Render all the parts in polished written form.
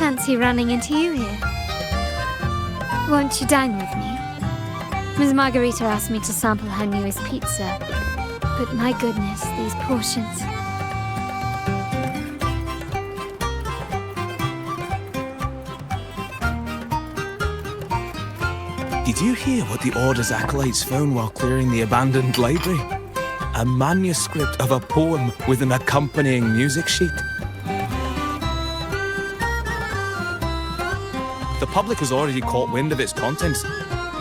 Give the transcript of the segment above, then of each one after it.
fancy running into you here. Won't you dine with me? Ms. Margarita asked me to sample her newest pizza, but my goodness, these portions. Did you hear what the Order's acolytes found while clearing the abandoned library? A manuscript of a poem with an accompanying music sheet. The public has already caught wind of its contents.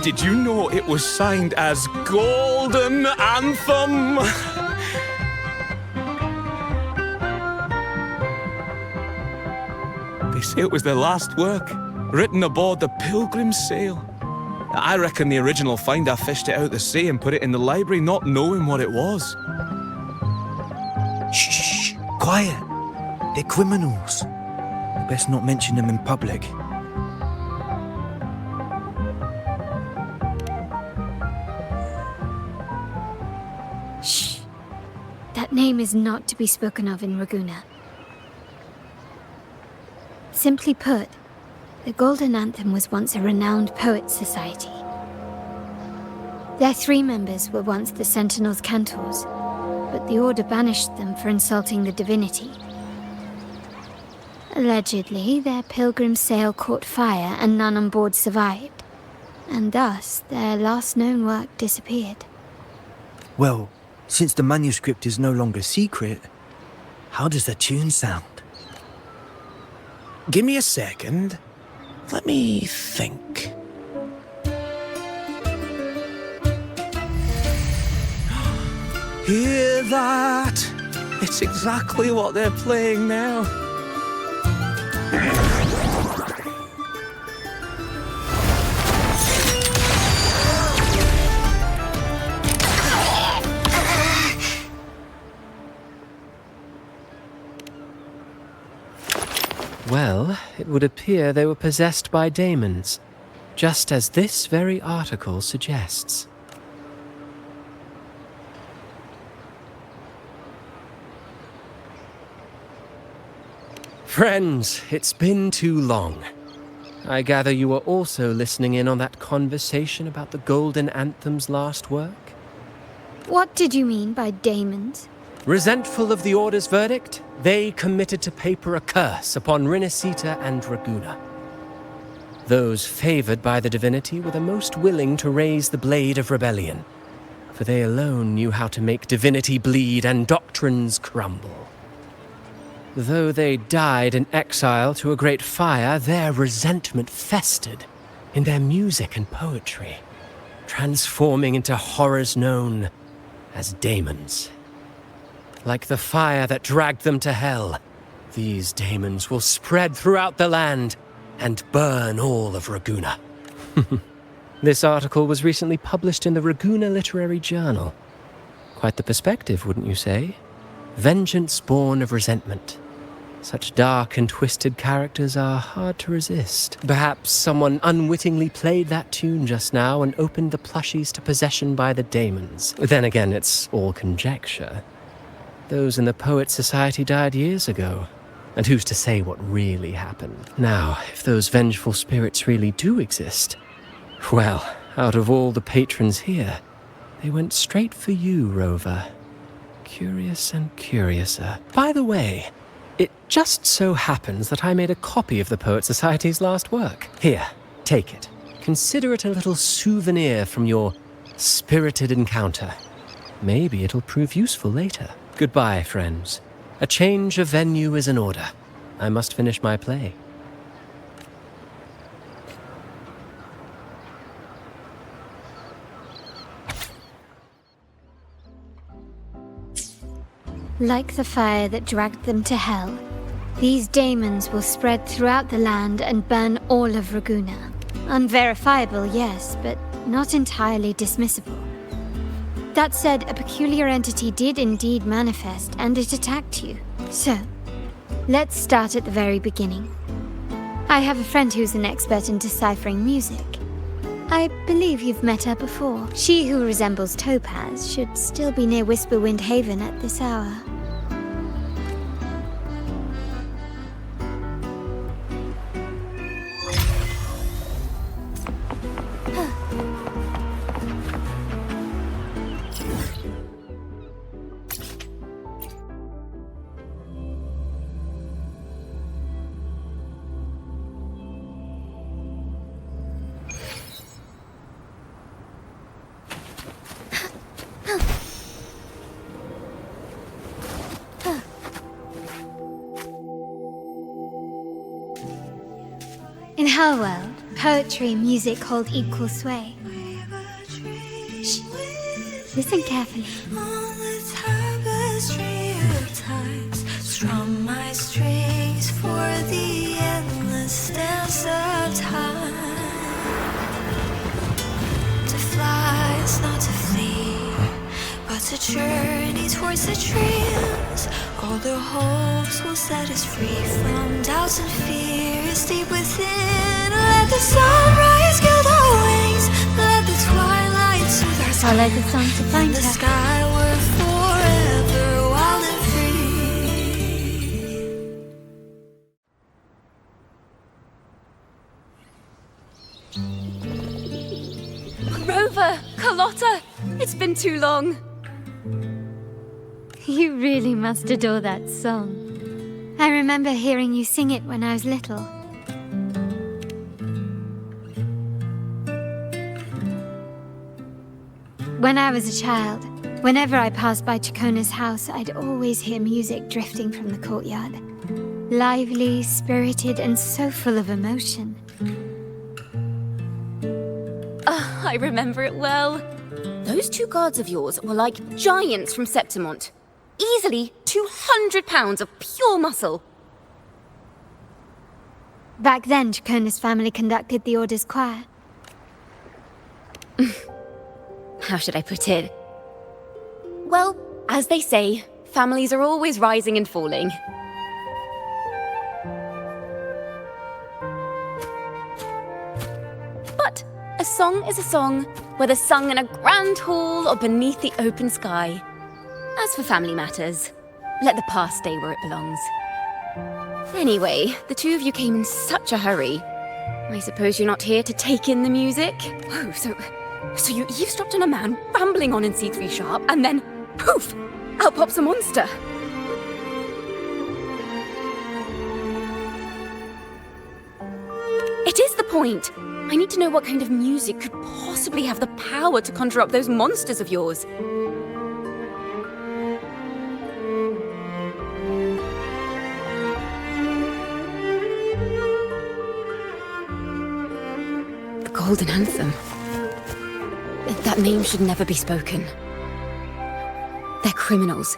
Did you know it was signed as Golden Anthem? They say it was their last work, written aboard the Pilgrim's Sail. I reckon the original finder fished it out the sea and put it in the library, not knowing what it was. Shh, quiet. They're criminals. Best not mention them in public. Shh. That name is not to be spoken of in Ragusa. Simply put, the Golden Anthem was once a renowned poets' society. Their 3 members were once the Sentinel's cantors, but the Order banished them for insulting the divinity. Allegedly, their pilgrim's sail caught fire and none on board survived, and thus their last known work disappeared. Well, since the manuscript is no longer secret, how does the tune sound? Give me a second. Let me think. Hear that? It's exactly what they're playing now. Well, it would appear they were possessed by daemons, just as this very article suggests. Friends, it's been too long. I gather you were also listening in on that conversation about the Golden Anthem's last work? What did you mean by daemons? Resentful of the Order's verdict, they committed to paper a curse upon Rinascita and Ragusa. Those favored by the divinity were the most willing to raise the blade of rebellion, for they alone knew how to make divinity bleed and doctrines crumble. Though they died in exile to a great fire, their resentment festered in their music and poetry, transforming into horrors known as daemons. Like the fire that dragged them to hell, these daemons will spread throughout the land and burn all of Ragusa. This article was recently published in the Ragusa Literary Journal. Quite the perspective, wouldn't you say? Vengeance born of resentment. Such dark and twisted characters are hard to resist. Perhaps someone unwittingly played that tune just now and opened the plushies to possession by the daemons. Then again, it's all conjecture. Those in the Poets' Society died years ago, and who's to say what really happened? Now, if those vengeful spirits really do exist, well, out of all the patrons here, they went straight for you, Rover. Curious and curiouser. By the way, it just so happens that I made a copy of the Poets' Society's last work. Here, take it. Consider it a little souvenir from your spirited encounter. Maybe it'll prove useful later. Goodbye, friends. A change of venue is in order. I must finish my play. Like the fire that dragged them to hell, these daemons will spread throughout the land and burn all of Ragusa. Unverifiable, yes, but not entirely dismissible. That said, a peculiar entity did indeed manifest, and it attacked you. So, let's start at the very beginning. I have a friend who's an expert in deciphering music. I believe you've met her before. She who resembles Topaz should still be near Whisperwind Haven at this hour. In her world, poetry and music hold equal sway. Shh. Listen carefully. On the tapestry of times, strum my strings for the endless dance of time. To fly is not to flee, but to journey towards the dreams. All the hopes will set us free from doubts and fears deep within. Let the sunrise gild our wings, let the twilight soothe our Follow the skin. song to find The her. sky were forever wild and free. Rover! Carlotta! It's been too long. You really must adore that song. I remember hearing you sing it when I was little. When I was a child, whenever I passed by Ciaccona's house, I'd always hear music drifting from the courtyard. Lively, spirited, and so full of emotion. I remember it well. Those two guards of yours were like giants from Septimont. Easily 200 pounds of pure muscle. Back then, Ciaccona's family conducted the Order's choir. How should I put it? Well, as they say, families are always rising and falling. But a song is a song, whether sung in a grand hall or beneath the open sky. As for family matters, let the past stay where it belongs. Anyway, the two of you came in such a hurry. I suppose you're not here to take in the music? Oh, so you eavesdropped on a man rambling on in C3 sharp, and then, poof, out pops a monster. It is the point. I need to know what kind of music could possibly have the power to conjure up those monsters of yours. The Golden Anthem. That name should never be spoken. They're criminals.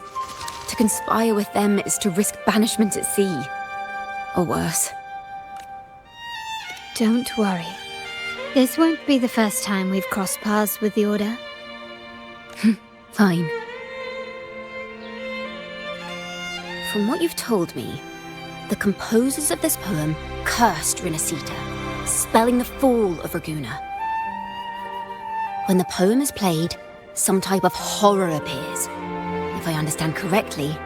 To conspire with them is to risk banishment at sea. Or worse. Don't worry. This won't be the first time we've crossed paths with the Order. Fine. From what you've told me, the composers of this poem cursed Rinascita, spelling the fall of Raguena. When the poem is played, some type of horror appears. If I understand correctly,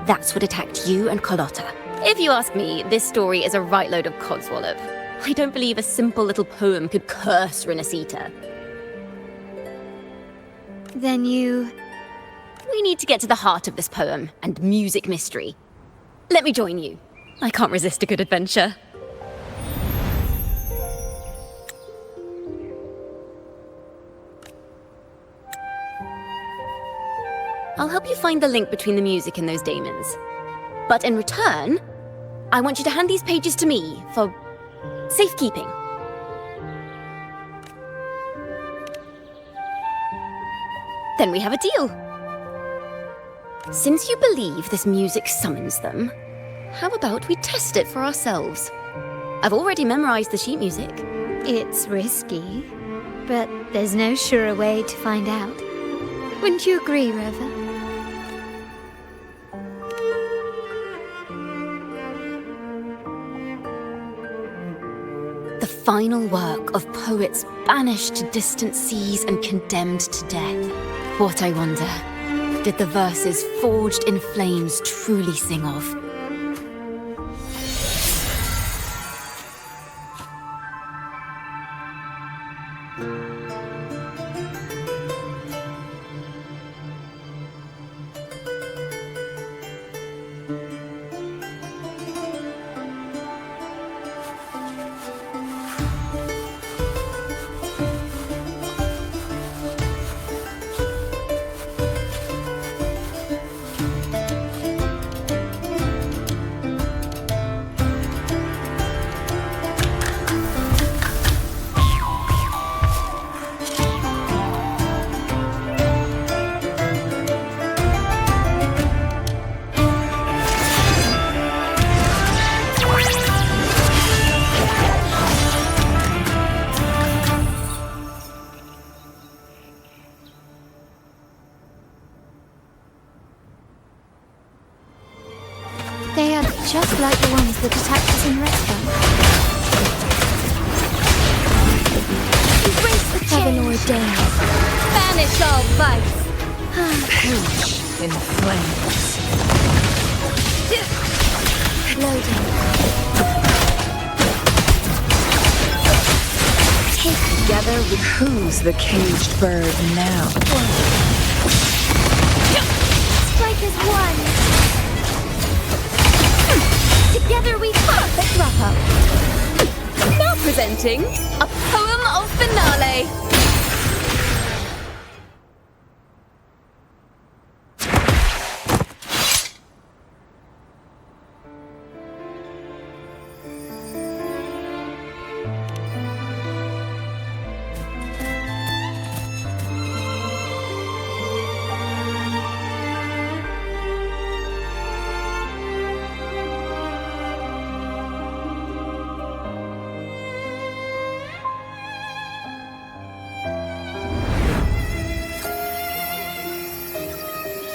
that's what attacked you and Carlotta. If you ask me, this story is a right load of codswallop. I don't believe a simple little poem could curse Rinascita. Then you... We need to get to the heart of this poem and music mystery. Let me join you. I can't resist a good adventure. I'll help you find the link between the music and those daemons. But in return, I want you to hand these pages to me for safekeeping. Then we have a deal. Since you believe this music summons them, how about we test it for ourselves? I've already memorized the sheet music. It's risky, but there's no surer way to find out. Wouldn't you agree, Rover? The final work of poets banished to distant seas and condemned to death. What, I wonder, did the verses forged in flames truly sing of? Just like the ones that attacked us in restaurant. Embrace the Featherlord days. Banish all vice. Perish in flames. Loading. Together with who's the caged bird now? Strike as one. Together we perfect wrap up. Now presenting a poem of finale.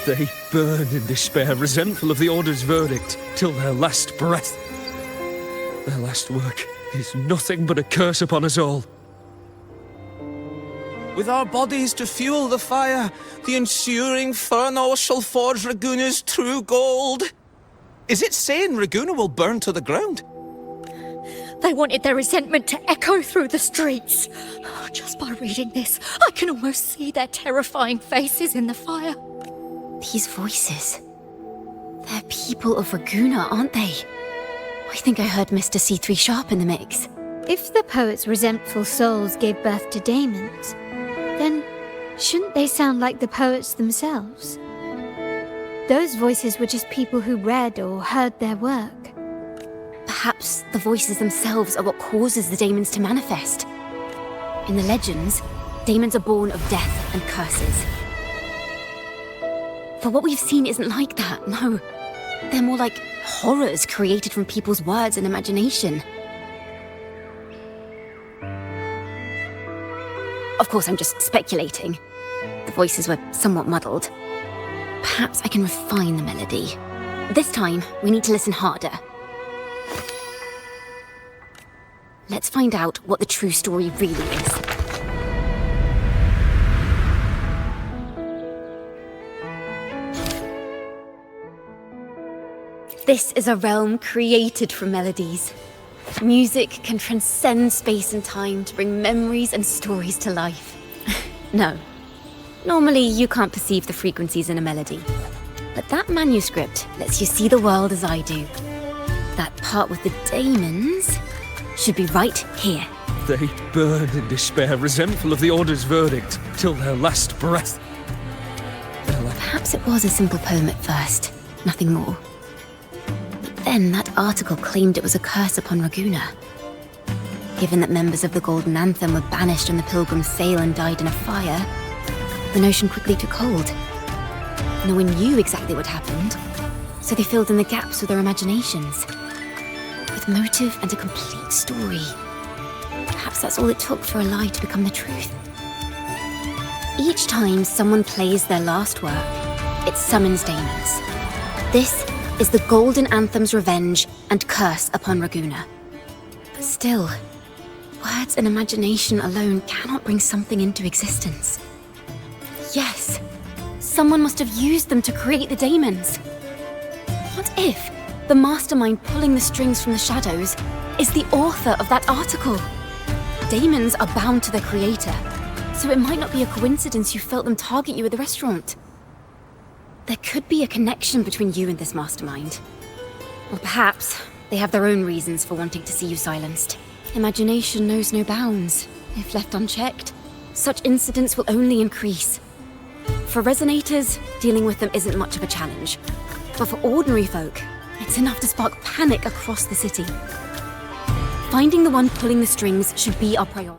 They burn in despair, resentful of the Order's verdict, till their last breath. Their last work is nothing but a curse upon us all. With our bodies to fuel the fire, the ensuing furnace shall forge Raguna's true gold. Is it saying Raguna will burn to the ground? They wanted their resentment to echo through the streets. Just by reading this, I can almost see their terrifying faces in the fire. These voices. They're people of Raguna, aren't they? I think I heard Mr. C3 Sharp in the mix. If the poet's resentful souls gave birth to daemons, then shouldn't they sound like the poets themselves? Those voices were just people who read or heard their work. Perhaps the voices themselves are what causes the daemons to manifest. In the legends, daemons are born of death and curses. But what we've seen isn't like that, no. They're more like horrors created from people's words and imagination. Of course, I'm just speculating. The voices were somewhat muddled. Perhaps I can refine the melody. This time, we need to listen harder. Let's find out what the true story really is. This is a realm created from melodies. Music can transcend space and time to bring memories and stories to life. No. Normally, you can't perceive the frequencies in a melody. But that manuscript lets you see the world as I do. That part with the daemons should be right here. They burn in despair, resentful of the Order's verdict, till their last breath. Perhaps it was a simple poem at first, nothing more. Then that article claimed it was a curse upon Raguna. Given that members of the Golden Anthem were banished on the Pilgrim's Sail and died in a fire, the notion quickly took hold. No one knew exactly what happened, so they filled in the gaps with their imaginations. With motive and a complete story. Perhaps that's all it took for a lie to become the truth. Each time someone plays their last work, it summons daemons. This is the Golden Anthem's revenge and curse upon Raguna. But still, words and imagination alone cannot bring something into existence. Yes, someone must have used them to create the daemons. What if the mastermind pulling the strings from the shadows is the author of that article? Daemons are bound to their creator, so it might not be a coincidence you felt them target you at the restaurant. There could be a connection between you and this mastermind. Or perhaps they have their own reasons for wanting to see you silenced. Imagination knows no bounds. If left unchecked, such incidents will only increase. For resonators, dealing with them isn't much of a challenge. But for ordinary folk, it's enough to spark panic across the city. Finding the one pulling the strings should be our priority.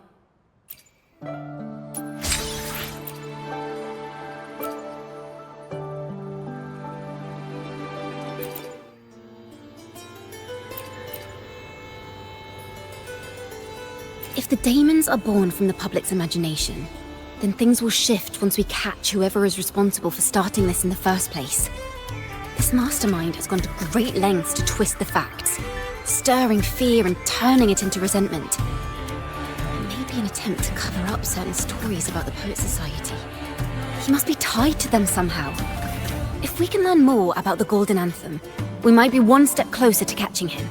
If the daemons are born from the public's imagination, then things will shift once we catch whoever is responsible for starting this in the first place. This mastermind has gone to great lengths to twist the facts, stirring fear and turning it into resentment. Maybe an attempt to cover up certain stories about the Poet Society. He must be tied to them somehow. If we can learn more about the Golden Anthem, we might be one step closer to catching him.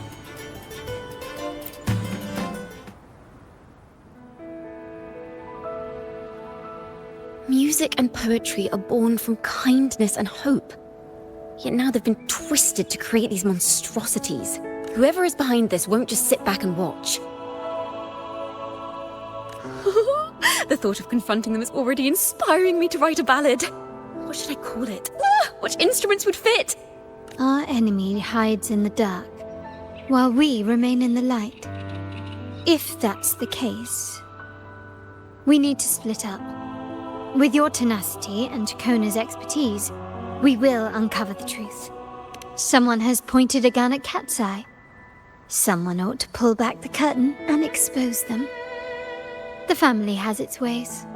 Music and poetry are born from kindness and hope. Yet now they've been twisted to create these monstrosities. Whoever is behind this won't just sit back and watch. The thought of confronting them is already inspiring me to write a ballad. What should I call it? Which instruments would fit? Our enemy hides in the dark, while we remain in the light. If that's the case, we need to split up. With your tenacity and Ciaccona's expertise, we will uncover the truth. Someone has pointed a gun at Cat's Eye. Someone ought to pull back the curtain and expose them. The family has its ways.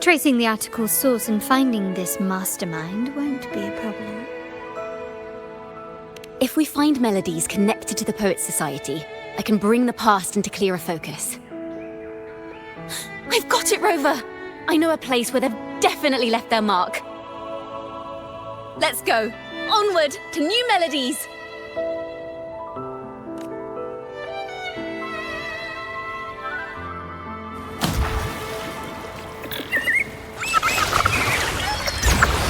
Tracing the article's source and finding this mastermind won't be a problem. If we find melodies connected to the Poet Society, I can bring the past into clearer focus. I've got it, Rover! I know a place where they've definitely left their mark. Let's go! Onward to new melodies!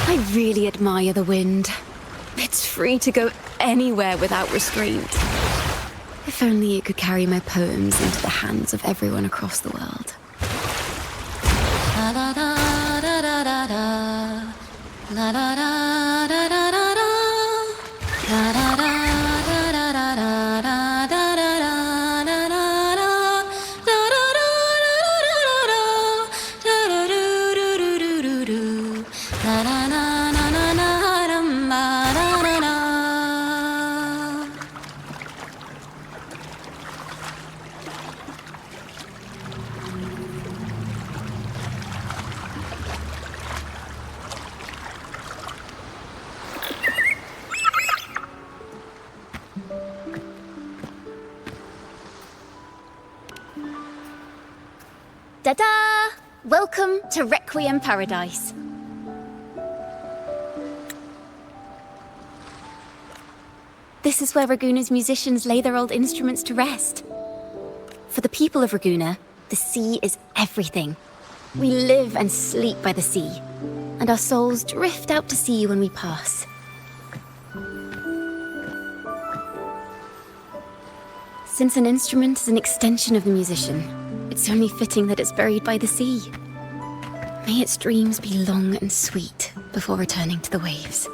I really admire the wind. It's free to go anywhere without restraint. If only it could carry my poems into the hands of everyone across the world. La da da da da da da. La da da da da da da. La da da da da da da da da da da da da da. Da da da da da da da da. Da da do do do do do do. La da na na na na dum ba da da da. Ta-da! Welcome to Requiem Paradise. This is where Raguna's musicians lay their old instruments to rest. For the people of Raguna, the sea is everything. We live and sleep by the sea, and our souls drift out to sea when we pass. Since an instrument is an extension of the musician, it's only fitting that it's buried by the sea. May its dreams be long and sweet before returning to the waves.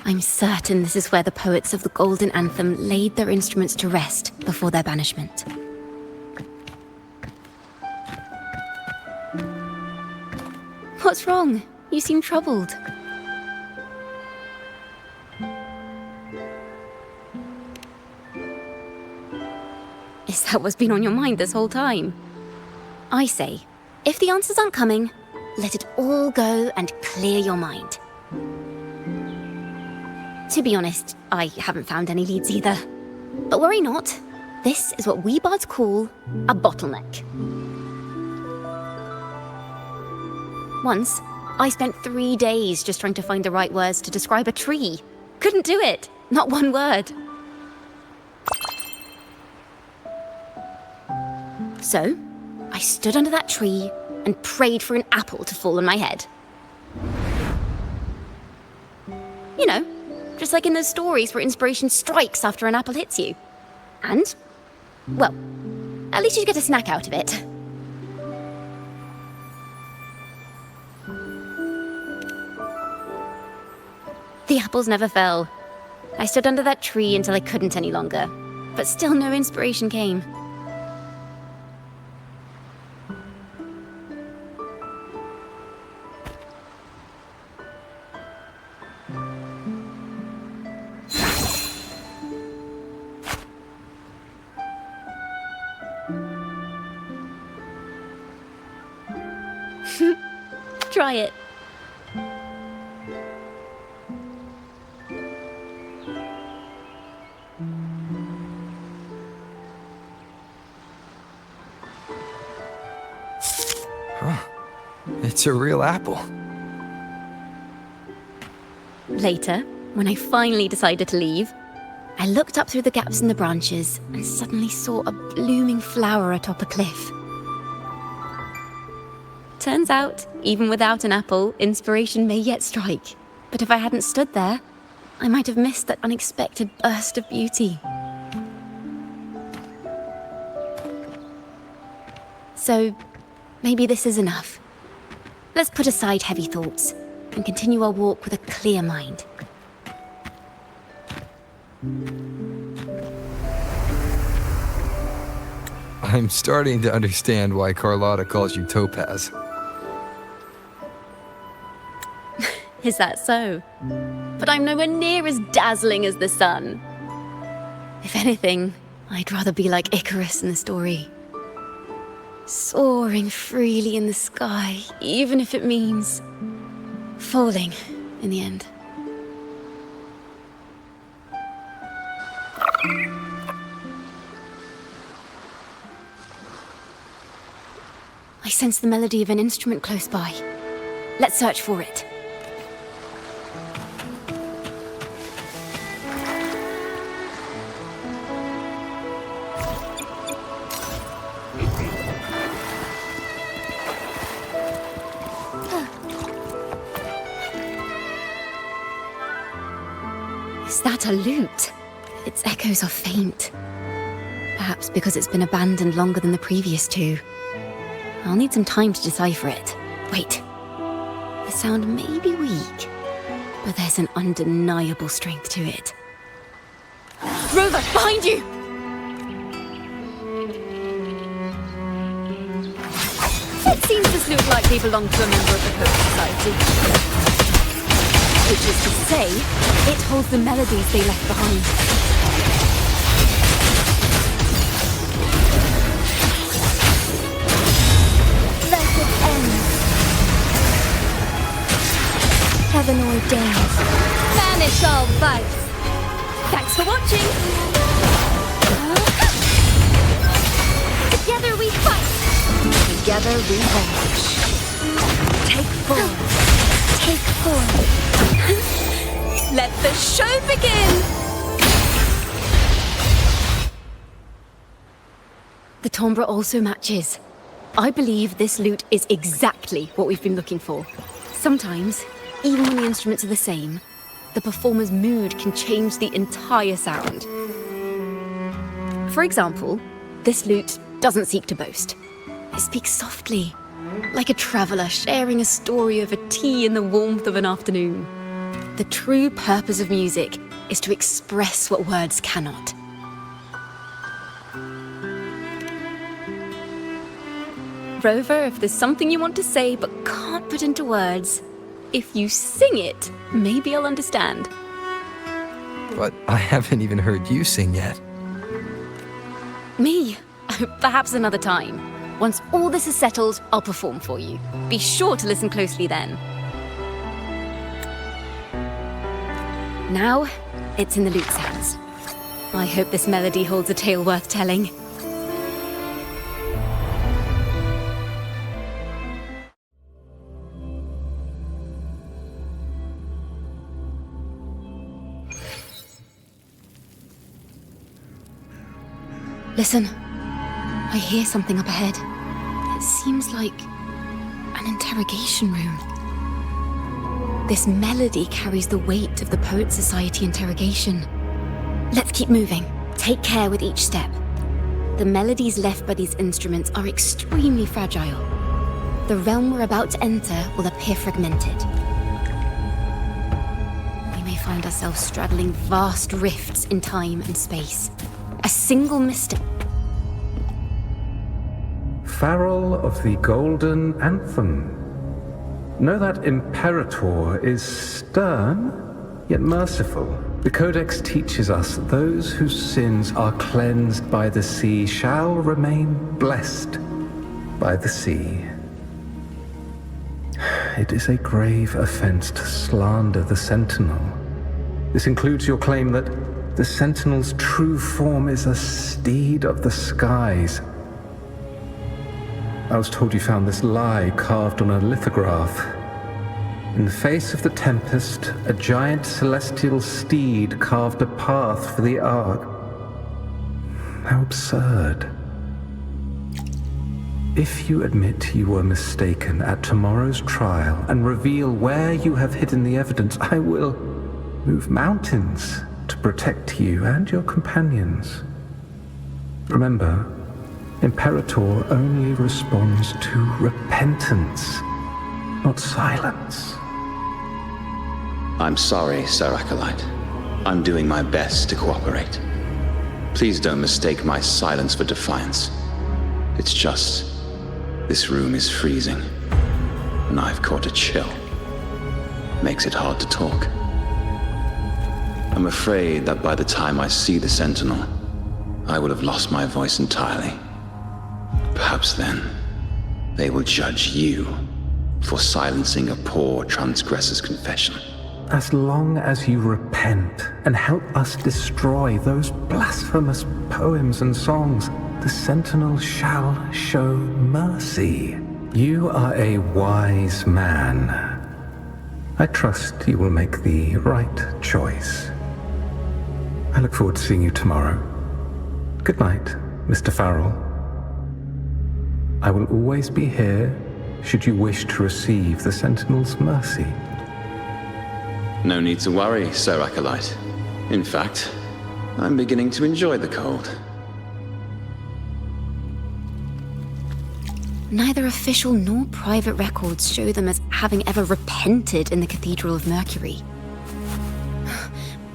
I'm certain this is where the poets of the Golden Anthem laid their instruments to rest before their banishment. What's wrong? You seem troubled. Is that what's been on your mind this whole time? I say, if the answers aren't coming, let it all go and clear your mind. To be honest, I haven't found any leads either. But worry not, this is what we bards call a bottleneck. Once, I spent 3 days just trying to find the right words to describe a tree. Couldn't do it, not one word. So, I stood under that tree and prayed for an apple to fall on my head. You know, just like in those stories where inspiration strikes after an apple hits you. And, well, at least you get a snack out of it. The apples never fell. I stood under that tree until I couldn't any longer, but still no inspiration came. Try it. It's a real apple. Later, when I finally decided to leave, I looked up through the gaps in the branches and suddenly saw a blooming flower atop a cliff. Turns out, even without an apple, inspiration may yet strike. But if I hadn't stood there, I might have missed that unexpected burst of beauty. So, maybe this is enough. Let's put aside heavy thoughts and continue our walk with a clear mind. I'm starting to understand why Carlotta calls you Topaz. Is that so? But I'm nowhere near as dazzling as the sun. If anything, I'd rather be like Icarus in the story. Soaring freely in the sky, even if it means falling in the end. I sense the melody of an instrument close by. Let's search for it. Is that a lute? Its echoes are faint. Perhaps because it's been abandoned longer than the previous two. I'll need some time to decipher it. Wait. The sound may be weak, but there's an undeniable strength to it. Rover, behind you! It seems this lute likely belonged to a member of the Poet Society. Which is to say, it holds the melodies they left behind. Heaven ordained. Banish all vice. Thanks for watching. Together we fight. Together we vanish. Take form. Take form. Let the show begin. The timbre also matches. I believe this lute is exactly what we've been looking for. Sometimes, even when the instruments are the same, the performer's mood can change the entire sound. For example, this lute doesn't seek to boast. It speaks softly, like a traveller sharing a story over tea in the warmth of an afternoon. The true purpose of music is to express what words cannot. Rover, if there's something you want to say but can't put into words, if you sing it, maybe I'll understand. But I haven't even heard you sing yet. Me? Perhaps another time. Once all this is settled, I'll perform for you. Be sure to listen closely then. Now, it's in the lute's hands. I hope this melody holds a tale worth telling. Listen, I hear something up ahead. It seems like an interrogation room. This melody carries the weight of the Poet Society interrogation. Let's keep moving. Take care with each step. The melodies left by these instruments are extremely fragile. The realm we're about to enter will appear fragmented. We may find ourselves straddling vast rifts in time and space. A single mistake. Farrell of the Golden Anthem. Know that Imperator is stern, yet merciful. The Codex teaches us those whose sins are cleansed by the sea shall remain blessed by the sea. It is a grave offense to slander the Sentinel. This includes your claim that the Sentinel's true form is a steed of the skies. I was told you found this lie carved on a lithograph. In the face of the tempest, a giant celestial steed carved a path for the Ark. How absurd. If you admit you were mistaken at tomorrow's trial and reveal where you have hidden the evidence, I will move mountains to protect you and your companions. Remember, Imperator only responds to repentance, not silence. I'm sorry, Sir Acolyte. I'm doing my best to cooperate. Please don't mistake my silence for defiance. It's just, this room is freezing, and I've caught a chill. Makes it hard to talk. I'm afraid that by the time I see the Sentinel, I will have lost my voice entirely. Perhaps then, they will judge you for silencing a poor transgressor's confession. As long as you repent and help us destroy those blasphemous poems and songs, the Sentinel shall show mercy. You are a wise man. I trust you will make the right choice. I look forward to seeing you tomorrow. Good night, Mr. Farrell. I will always be here should you wish to receive the Sentinel's mercy. No need to worry, Sir Acolyte. In fact, I'm beginning to enjoy the cold. Neither official nor private records show them as having ever repented in the Cathedral of Mercury.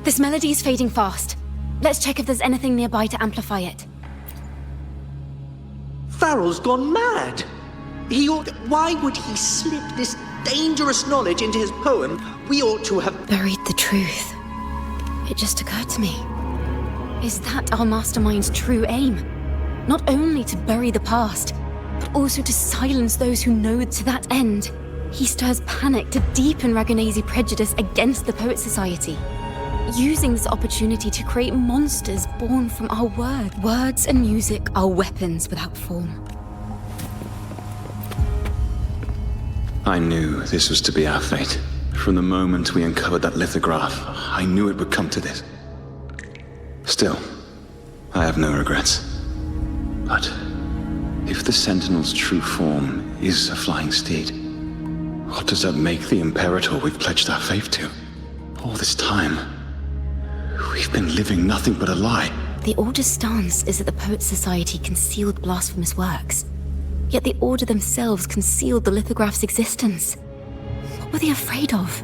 This melody is fading fast. Let's check if there's anything nearby to amplify it. Farrell's gone mad. Why would he slip this dangerous knowledge into his poem? We ought to have buried the truth. It just occurred to me. Is that our mastermind's true aim? Not only to bury the past, but also to silence those who know to that end. He stirs panic to deepen Ragonese prejudice against the Poet Society, using this opportunity to create monsters born from our word. Words and music are weapons without form. I knew this was to be our fate. From the moment we uncovered that lithograph, I knew it would come to this. Still, I have no regrets. But if the Sentinel's true form is a flying steed, what does that make the Imperator we've pledged our faith to? All this time, we've been living nothing but a lie. The Order's stance is that the Poet Society concealed blasphemous works. Yet the Order themselves concealed the lithograph's existence. What were they afraid of?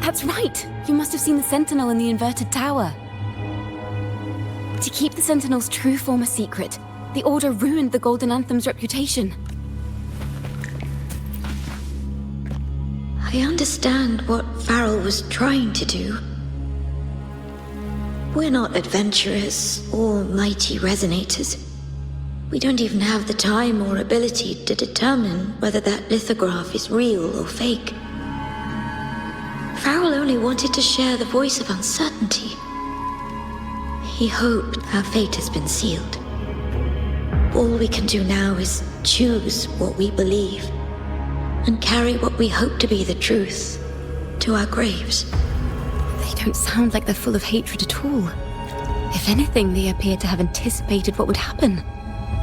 That's right! You must have seen the Sentinel in the inverted tower. To keep the Sentinel's true form a secret, the Order ruined the Golden Anthem's reputation. I understand what Farrell was trying to do. We're not adventurers or mighty resonators. We don't even have the time or ability to determine whether that lithograph is real or fake. Farrell only wanted to share the voice of uncertainty. He hoped our fate has been sealed. All we can do now is choose what we believe and carry what we hope to be the truth to our graves. They don't sound like they're full of hatred at all. If anything, they appear to have anticipated what would happen.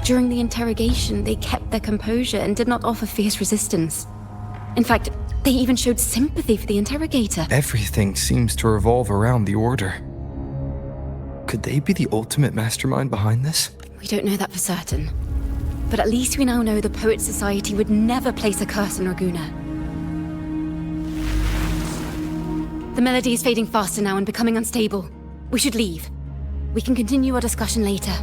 During the interrogation, they kept their composure and did not offer fierce resistance. In fact, they even showed sympathy for the interrogator. Everything seems to revolve around the Order. Could they be the ultimate mastermind behind this? We don't know that for certain. But at least we now know the Poet Society would never place a curse on Raguna. The melody is fading faster now and becoming unstable. We should leave. We can continue our discussion later.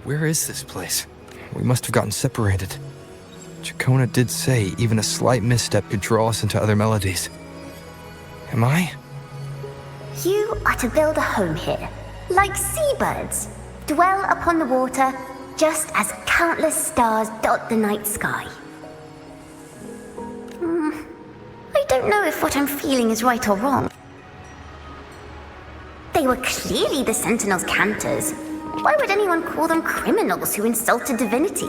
Where is this place? We must have gotten separated. Ciaccona did say even a slight misstep could draw us into other melodies. Am I? You are to build a home here, like seabirds. Dwell upon the water, just as countless stars dot the night sky. I don't know if what I'm feeling is right or wrong. They were clearly the Sentinel's cantors. Why would anyone call them criminals who insulted divinity?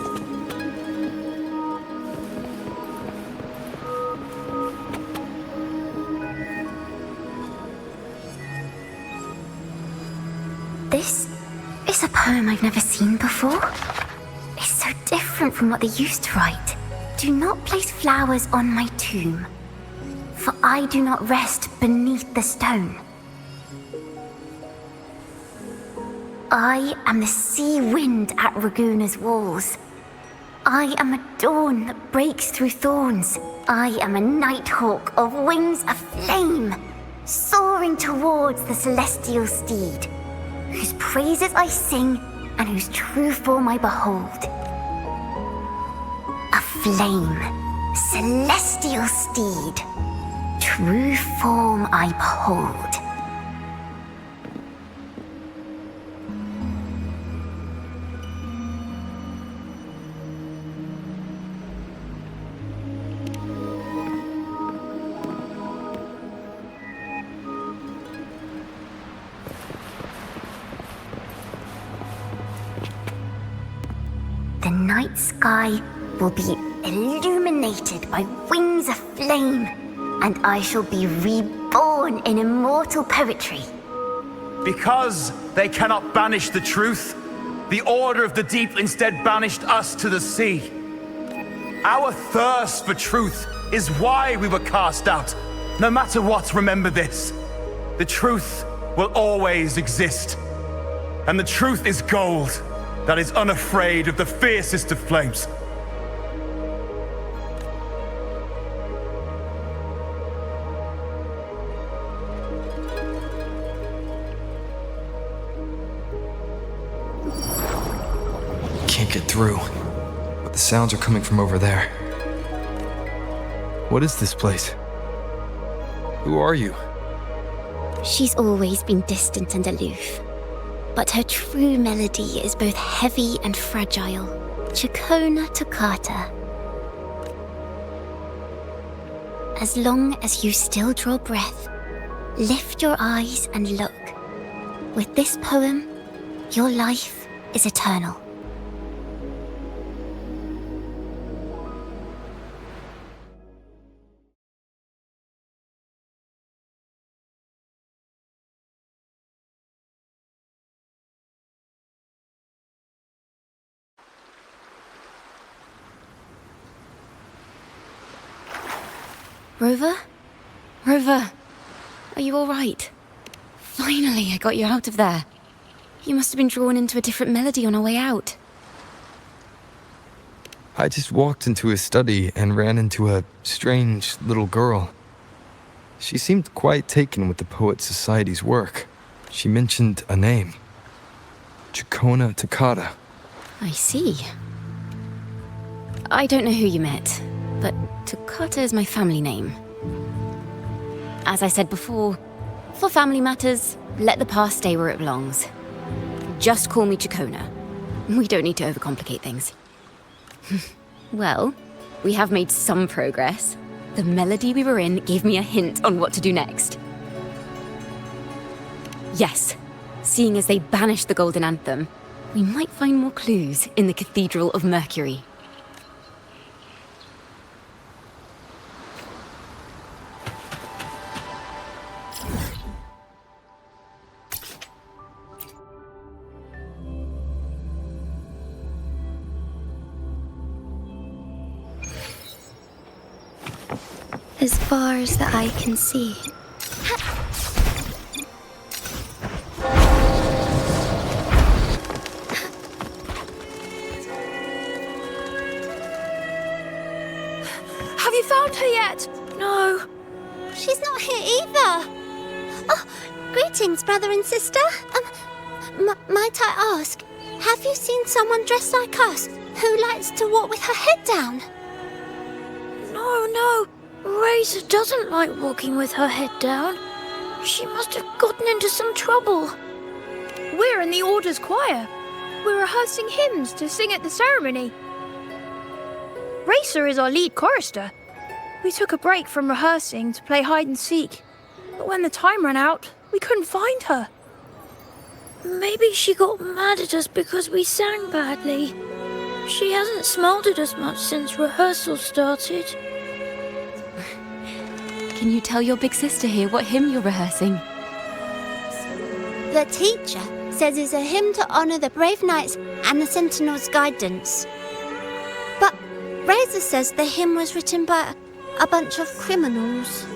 This is a poem I've never seen before. It's so different from what they used to write. Do not place flowers on my tomb, for I do not rest beneath the stone. I am the sea wind at Raguna's walls. I am a dawn that breaks through thorns. I am a nighthawk of wings of flame, soaring towards the celestial steed, whose praises I sing and whose true form I behold. A flame, celestial steed, true form I behold. The night sky will be illuminated by wings of flame, and I shall be reborn in immortal poetry. Because they cannot banish the truth, the Order of the Deep instead banished us to the sea. Our thirst for truth is why we were cast out. No matter what, remember this. The truth will always exist. And the truth is gold that is unafraid of the fiercest of flames. Can't get through, but the sounds are coming from over there. What is this place? Who are you? She's always been distant and aloof, but her true melody is both heavy and fragile. Ciaccona toccata. As long as you still draw breath, lift your eyes and look. With this poem, your life is eternal. Rover? Rover, are you all right? Finally, I got you out of there. You must have been drawn into a different melody on our way out. I just walked into his study and ran into a strange little girl. She seemed quite taken with the Poet Society's work. She mentioned a name. Ciaccona toccata. I see. I don't know who you met, but Toccata is my family name. As I said before, for family matters, let the past stay where it belongs. Just call me Ciaccona. We don't need to overcomplicate things. Well, we have made some progress. The melody we were in gave me a hint on what to do next. Yes, seeing as they banished the Golden Anthem, we might find more clues in the Cathedral of Mercury. As far as the eye can see. Have you found her yet? No. She's not here either. Oh, greetings, brother and sister. Might I ask, have you seen someone dressed like us who likes to walk with her head down? No. Razor doesn't like walking with her head down. She must have gotten into some trouble. We're in the Order's choir. We're rehearsing hymns to sing at the ceremony. Racer is our lead chorister. We took a break from rehearsing to play hide and seek. But when the time ran out, we couldn't find her. Maybe she got mad at us because we sang badly. She hasn't smiled at us much since rehearsal started. Can you tell your big sister here what hymn you're rehearsing? The teacher says it's a hymn to honor the brave knights and the Sentinel's guidance. But Razor says the hymn was written by a bunch of criminals.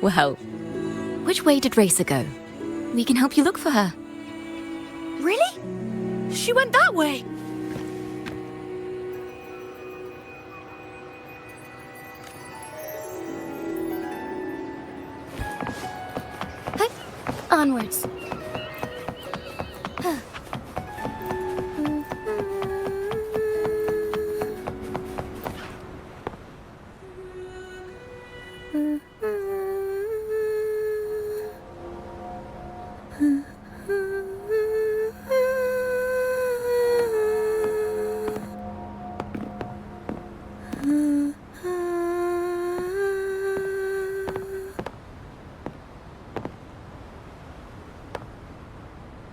Well, which way did Racer go? We can help you look for her. Really? She went that way. Onwards.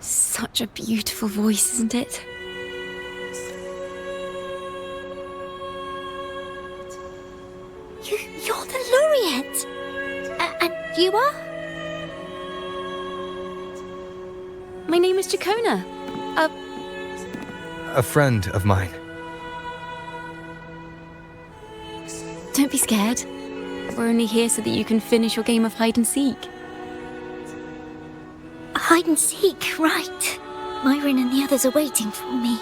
Such a beautiful voice, isn't it? You're the laureate! And you are? My name is Ciaccona. A friend of mine. Don't be scared. We're only here so that you can finish your game of hide and seek. Hide and seek, right. Myron and the others are waiting for me.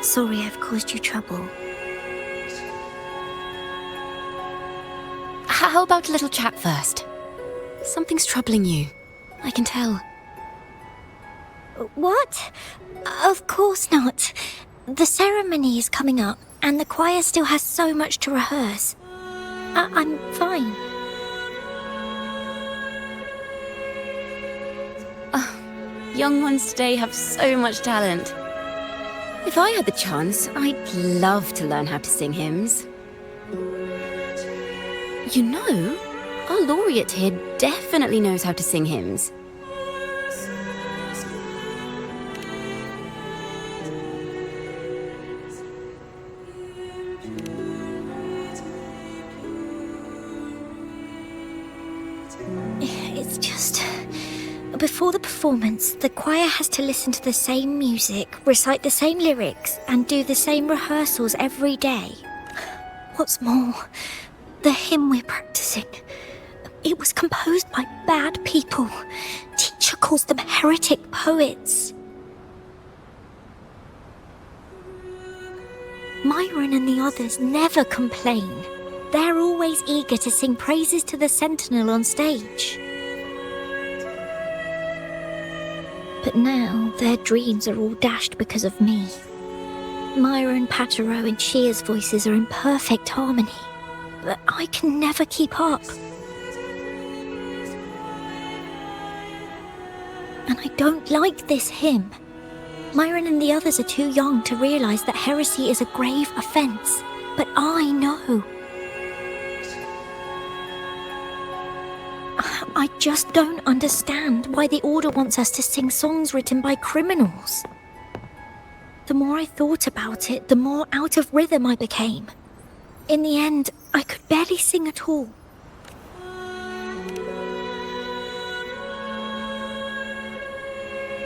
Sorry I've caused you trouble. How about a little chat first? Something's troubling you. I can tell. What? Of course not. The ceremony is coming up, and the choir still has so much to rehearse. I'm fine. Young ones today have so much talent. If I had the chance, I'd love to learn how to sing hymns. You know, our laureate here definitely knows how to sing hymns. It's just... Before the performance, the choir has to listen to the same music, recite the same lyrics, and do the same rehearsals every day. What's more, the hymn we're practicing, it was composed by bad people. Teacher calls them heretic poets. Myron and the others never complain. They're always eager to sing praises to the Sentinel on stage. But now their dreams are all dashed because of me. Myron, Patero, and Shear's voices are in perfect harmony, but I can never keep up. And I don't like this hymn. Myron and the others are too young to realize that heresy is a grave offense, but I know. I just don't understand why the Order wants us to sing songs written by criminals. The more I thought about it, the more out of rhythm I became. In the end, I could barely sing at all.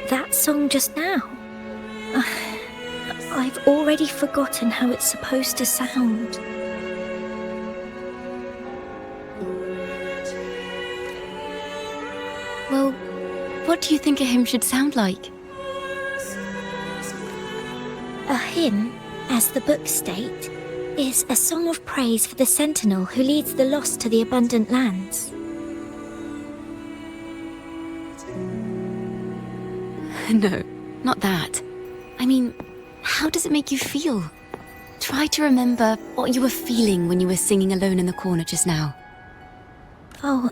That song just now. I've already forgotten how it's supposed to sound. Well, what do you think a hymn should sound like? A hymn, as the books state, is a song of praise for the Sentinel who leads the lost to the abundant lands. No, not that. I mean, how does it make you feel? Try to remember what you were feeling when you were singing alone in the corner just now. Oh,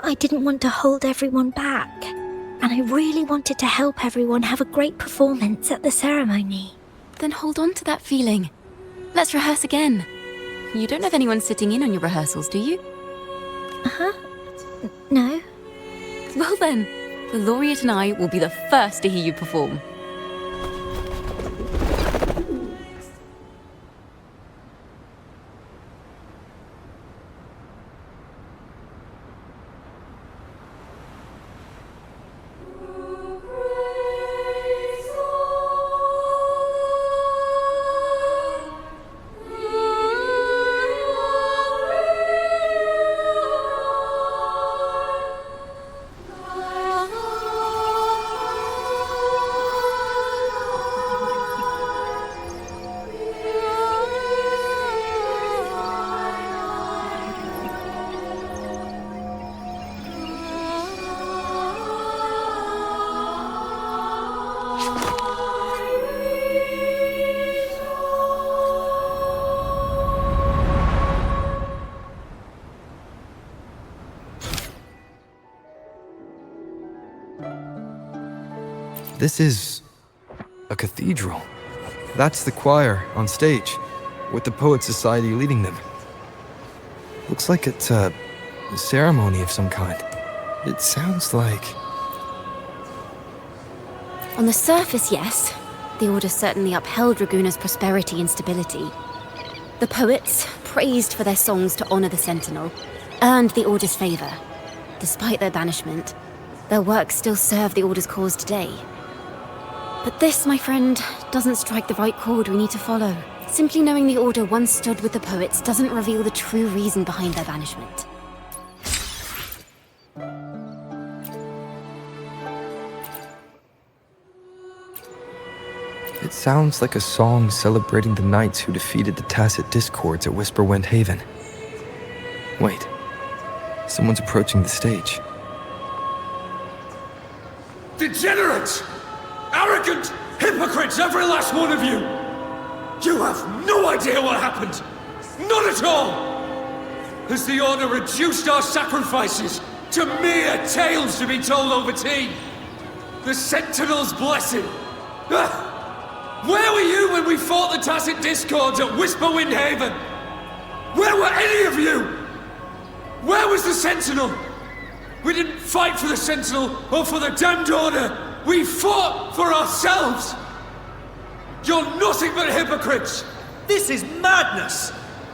I didn't want to hold everyone back, and I really wanted to help everyone have a great performance at the ceremony. Then hold on to that feeling. Let's rehearse again. You don't have anyone sitting in on your rehearsals, do you? Huh? No. Well then, the Laureate and I will be the first to hear you perform. This is a cathedral. That's the choir on stage, with the Poet Society leading them. Looks like it's a ceremony of some kind. It sounds like... On the surface, yes. The Order certainly upheld Raguna's prosperity and stability. The poets, praised for their songs to honor the Sentinel, earned the Order's favor. Despite their banishment, their works still serve the Order's cause today. But this, my friend, doesn't strike the right chord we need to follow. Simply knowing the Order once stood with the poets doesn't reveal the true reason behind their banishment. It sounds like a song celebrating the knights who defeated the Tacit Discords at Whisperwind Haven. Wait, someone's approaching the stage. Degenerates! Arrogant hypocrites, every last one of you! You have no idea what happened! Not at all! Has the Order reduced our sacrifices to mere tales to be told over tea? The Sentinel's blessing! Where were you when we fought the Tacit Discords at Whisperwind Haven? Where were any of you? Where was the Sentinel? We didn't fight for the Sentinel or for the damned Order! We fought for ourselves! You're nothing but hypocrites! This is madness!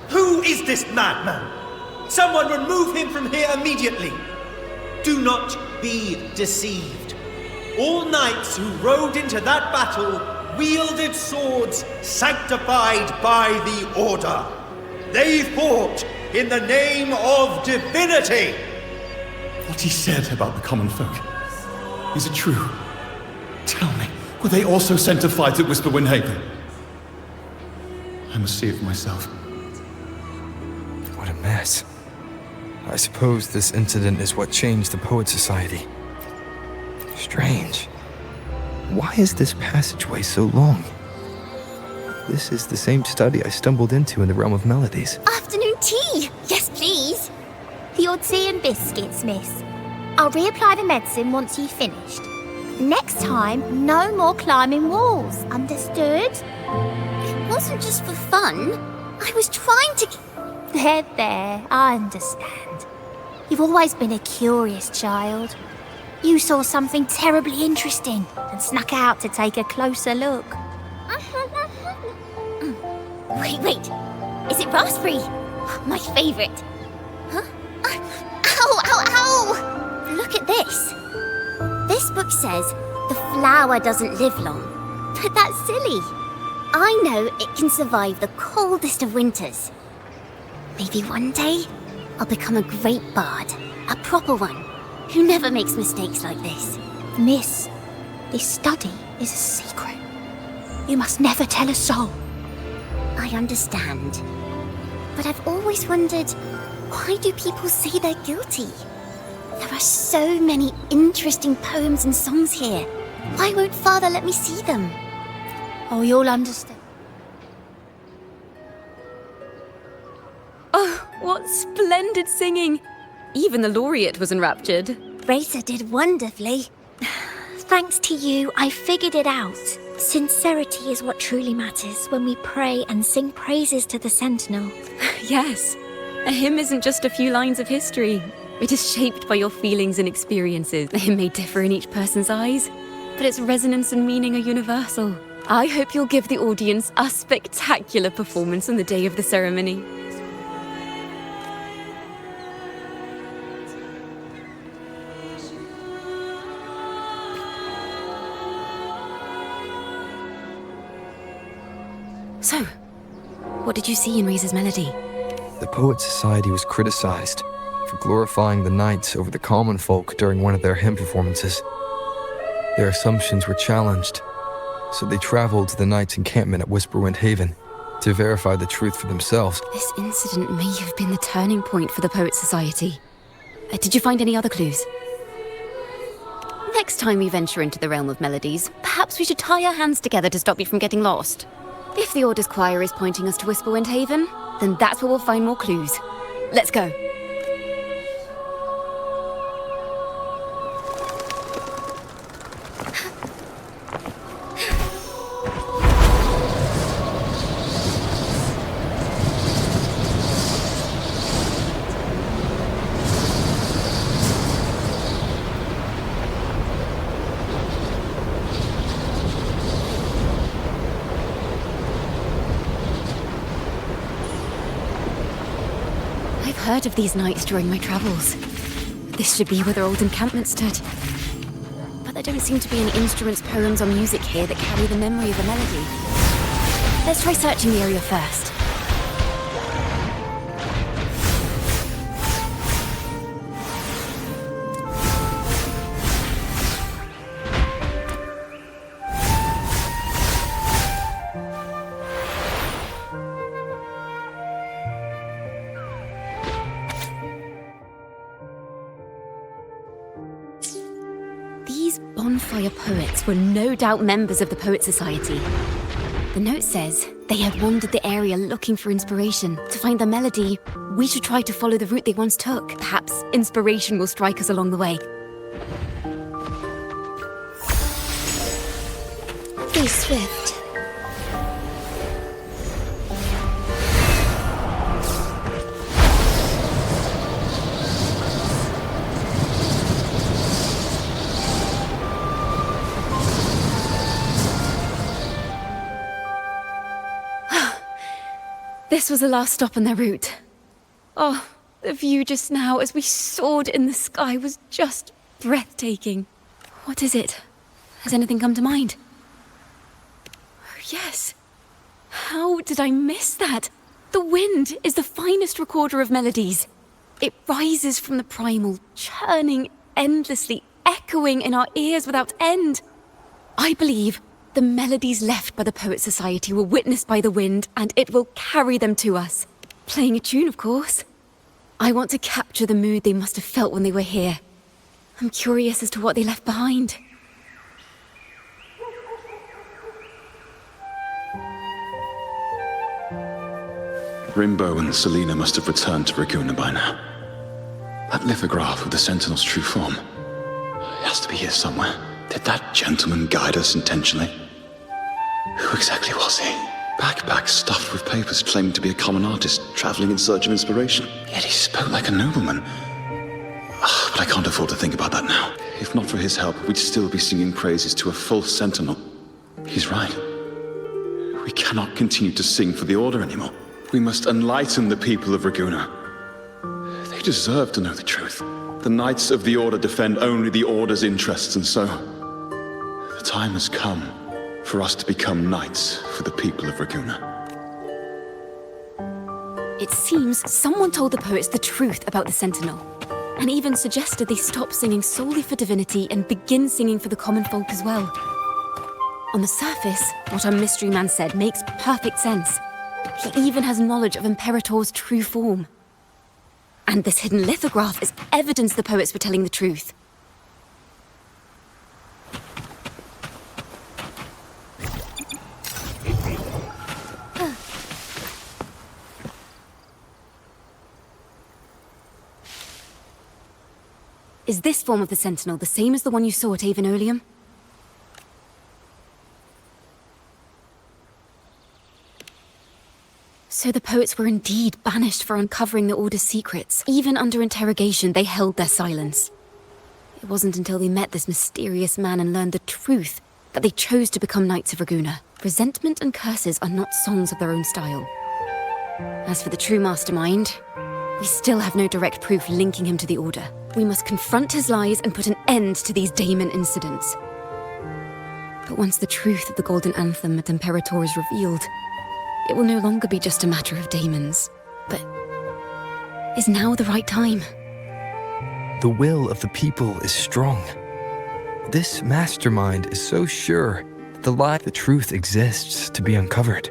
Who is this madman? Someone remove him from here immediately! Do not be deceived. All knights who rode into that battle wielded swords sanctified by the Order. They fought in the name of divinity! What he said about the common folk, is it true? Tell me, were they also sent to fight at Whisperwind Haven? I must see it for myself. What a mess. I suppose this incident is what changed the Poet Society. Strange. Why is this passageway so long? This is the same study I stumbled into in the Realm of Melodies. Afternoon tea! Yes, please. Your tea and biscuits, miss. I'll reapply the medicine once you've finished. Next time, no more climbing walls. Understood? It wasn't just for fun. I was trying to... There, I understand. You've always been a curious child. You saw something terribly interesting and snuck out to take a closer look. Wait. Is it raspberry? My favourite. Huh? Ow! Look at this. This book says the flower doesn't live long. But that's silly. I know it can survive the coldest of winters. Maybe one day, I'll become a great bard. A proper one. Who never makes mistakes like this. Miss, this study is a secret. You must never tell a soul. I understand. But I've always wondered, why do people say they're guilty? There are so many interesting poems and songs here. Why won't Father let me see them? Oh, you'll understand. Oh, what splendid singing! Even the Laureate was enraptured. Racer did wonderfully. Thanks to you, I figured it out. Sincerity is what truly matters when we pray and sing praises to the Sentinel. Yes, a hymn isn't just a few lines of history. It is shaped by your feelings and experiences. It may differ in each person's eyes, but its resonance and meaning are universal. I hope you'll give the audience a spectacular performance on the day of the ceremony. So, what did you see in Reese's melody? The Poet Society was criticized for glorifying the knights over the common folk during one of their hymn performances. Their assumptions were challenged, so they traveled to the knights' encampment at Whisperwind Haven to verify the truth for themselves. This incident may have been the turning point for the Poet Society. Did you find any other clues? Next time we venture into the realm of melodies, perhaps we should tie our hands together to stop you from getting lost. If the Order's choir is pointing us to Whisperwind Haven, then that's where we'll find more clues. Let's go. Heard of these nights during my travels. This should be where their old encampment stood. But there don't seem to be any instruments, poems, or music here that carry the memory of a melody. Let's try searching the area first. These bonfire poets were no doubt members of the Poet Society. The note says they had wandered the area looking for inspiration. To find the melody, we should try to follow the route they once took. Perhaps inspiration will strike us along the way. Be swift. This was the last stop on their route. Oh, the view just now as we soared in the sky was just breathtaking. What is it? Has anything come to mind? Oh, yes. How did I miss that? The wind is the finest recorder of melodies. It rises from the primal, churning endlessly, echoing in our ears without end. I believe the melodies left by the Poet Society were witnessed by the wind, and it will carry them to us. Playing a tune, of course. I want to capture the mood they must have felt when they were here. I'm curious as to what they left behind. Rimbo and Selena must have returned to Raguna by now. That lithograph with the Sentinel's true form. It has to be here somewhere. Did that gentleman guide us intentionally? Who exactly was he? Backpack stuffed with papers claiming to be a common artist, traveling in search of inspiration. Yet he spoke like a nobleman. But I can't afford to think about that now. If not for his help, we'd still be singing praises to a false sentinel. He's right. We cannot continue to sing for the Order anymore. We must enlighten the people of Raguna. They deserve to know the truth. The Knights of the Order defend only the Order's interests, and so the time has come for us to become knights for the people of Raguna. It seems someone told the poets the truth about the Sentinel, and even suggested they stop singing solely for divinity and begin singing for the common folk as well. On the surface, what our mystery man said makes perfect sense. He even has knowledge of Imperator's true form. And this hidden lithograph is evidence the poets were telling the truth. Is this form of the Sentinel the same as the one you saw at Avenolium? So the poets were indeed banished for uncovering the Order's secrets. Even under interrogation, they held their silence. It wasn't until they met this mysterious man and learned the truth that they chose to become Knights of Raguna. Resentment and curses are not songs of their own style. As for the true mastermind, we still have no direct proof linking him to the Order. We must confront his lies and put an end to these daemon incidents. But once the truth of the Golden Anthem at Imperator is revealed, it will no longer be just a matter of daemons. But is now the right time? The will of the people is strong. This mastermind is so sure that the truth exists to be uncovered.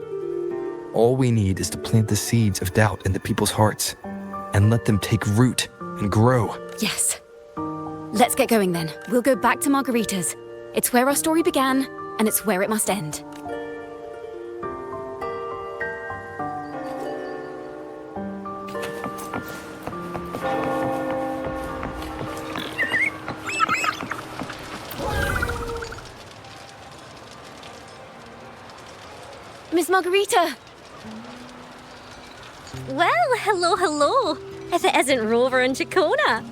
All we need is to plant the seeds of doubt in the people's hearts and let them take root and grow. Yes. Let's get going then. We'll go back to Margarita's. It's where our story began, and it's where it must end. Miss Margarita! Well, hello. If it isn't Rover and Ciaccona.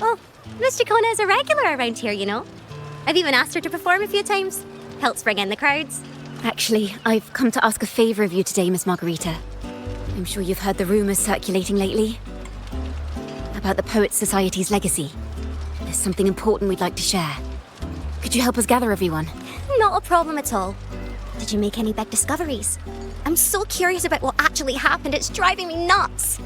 Oh, Miss Ciaccona is a regular around here, you know. I've even asked her to perform a few times. Helps bring in the crowds. Actually, I've come to ask a favor of you today, Miss Margarita. I'm sure you've heard the rumors circulating lately about the Poets Society's legacy. There's something important we'd like to share. Could you help us gather everyone? Not a problem at all. Did you make any big discoveries? I'm so curious about what actually happened. It's driving me nuts.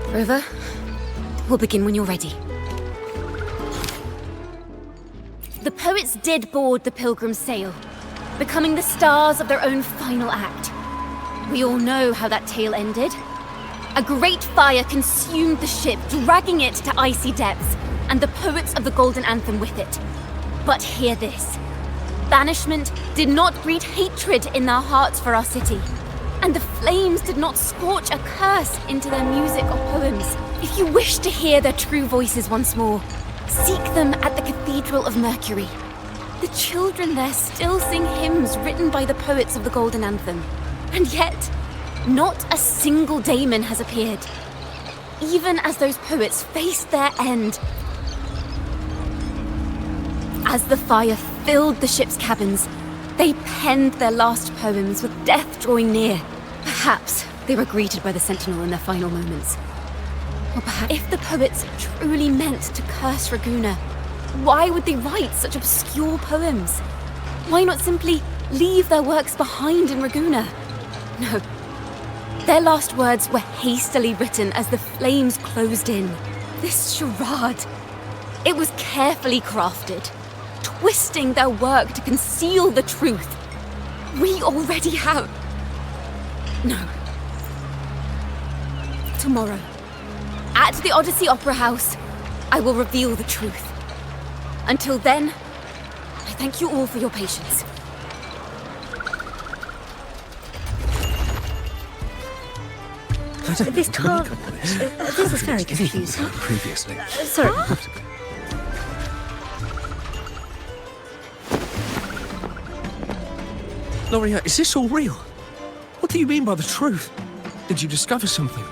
Rover, we'll begin when you're ready. The poets did board the Pilgrim's sail, becoming the stars of their own final act. We all know how that tale ended. A great fire consumed the ship, dragging it to icy depths, and the poets of the Golden Anthem with it. But hear this. Banishment did not breed hatred in their hearts for our city, and the flames did not scorch a curse into their music or poems. If you wish to hear their true voices once more, seek them at the Cathedral of Mercury. The children there still sing hymns written by the poets of the Golden Anthem. And yet, not a single daemon has appeared. Even as those poets faced their end. As the fire filled the ship's cabins, they penned their last poems with death drawing near. Perhaps they were greeted by the Sentinel in their final moments. Or perhaps if the poets truly meant to curse Raguna, why would they write such obscure poems? Why not simply leave their works behind in Raguna? No. Their last words were hastily written as the flames closed in. This charade, it was carefully crafted, twisting their work to conceal the truth. We already have... No. Tomorrow, at the Odyssey Opera House, I will reveal the truth. Until then, I thank you all for your patience. This talk... this is very confusing. Previously. Sorry. Loria, is this all real? What do you mean by the truth? Did you discover something?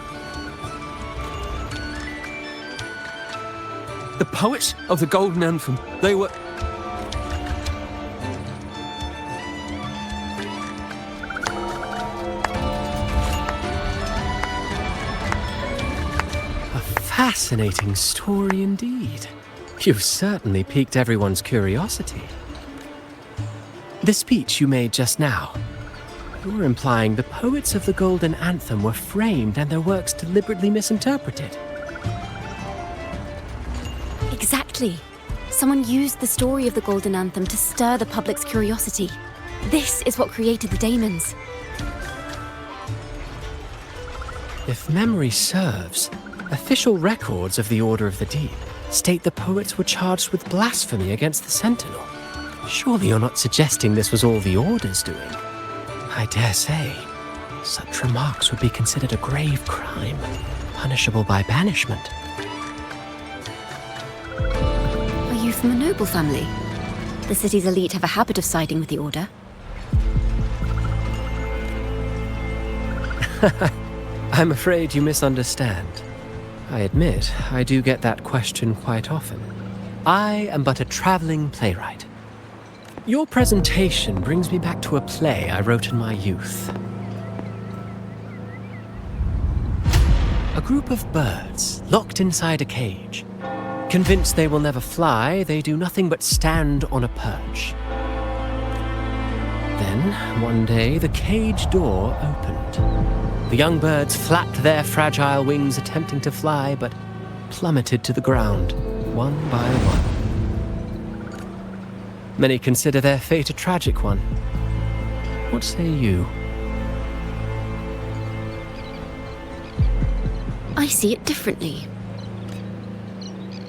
The poets of the Golden Anthem, they were... Fascinating story indeed. You've certainly piqued everyone's curiosity. The speech you made just now, you're implying the poets of the Golden Anthem were framed and their works deliberately misinterpreted. Exactly. Someone used the story of the Golden Anthem to stir the public's curiosity. This is what created the daemons. If memory serves, official records of the Order of the Deep state the poets were charged with blasphemy against the Sentinel. Surely you're not suggesting this was all the Order's doing? I dare say, such remarks would be considered a grave crime. punishable by banishment. Are you from a noble family? The city's elite have a habit of siding with the Order. I'm afraid you misunderstand. I admit, I do get that question quite often. I am but a traveling playwright. Your presentation brings me back to a play I wrote in my youth. A group of birds, locked inside a cage. Convinced they will never fly, they do nothing but stand on a perch. Then, one day, the cage door opened. The young birds flapped their fragile wings attempting to fly, but plummeted to the ground, one by one. Many consider their fate a tragic one. What say you? I see it differently.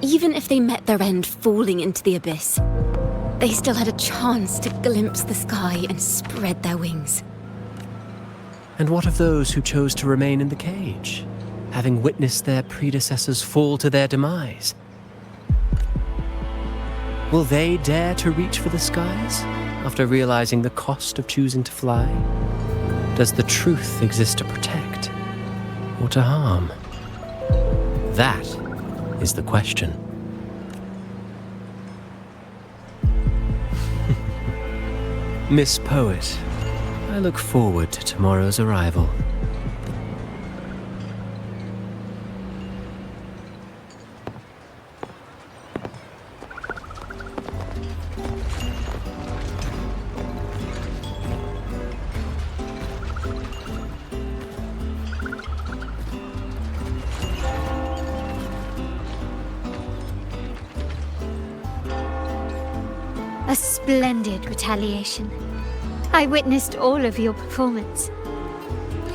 Even if they met their end falling into the abyss, they still had a chance to glimpse the sky and spread their wings. And what of those who chose to remain in the cage, having witnessed their predecessors fall to their demise? Will they dare to reach for the skies after realizing the cost of choosing to fly? Does the truth exist to protect or to harm? That is the question. Miss Poet, I look forward to tomorrow's arrival. A splendid retaliation. I witnessed all of your performance.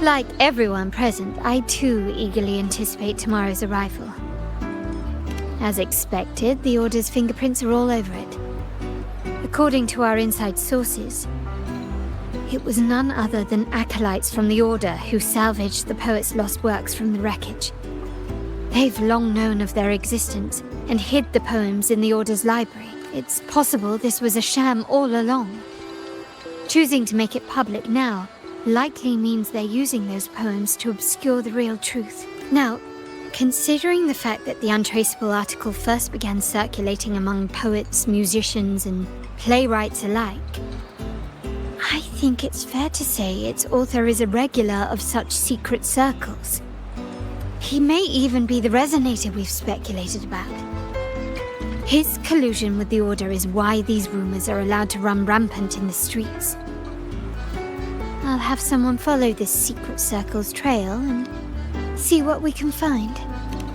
Like everyone present, I too eagerly anticipate tomorrow's arrival. As expected, the Order's fingerprints are all over it. According to our inside sources, it was none other than acolytes from the Order who salvaged the poet's lost works from the wreckage. They've long known of their existence and hid the poems in the Order's library. It's possible this was a sham all along. Choosing to make it public now likely means they're using those poems to obscure the real truth. Now, considering the fact that the untraceable article first began circulating among poets, musicians, and playwrights alike, I think it's fair to say its author is a regular of such secret circles. He may even be the resonator we've speculated about. His collusion with the Order is why these rumors are allowed to run rampant in the streets. I'll have someone follow this secret circle's trail and see what we can find.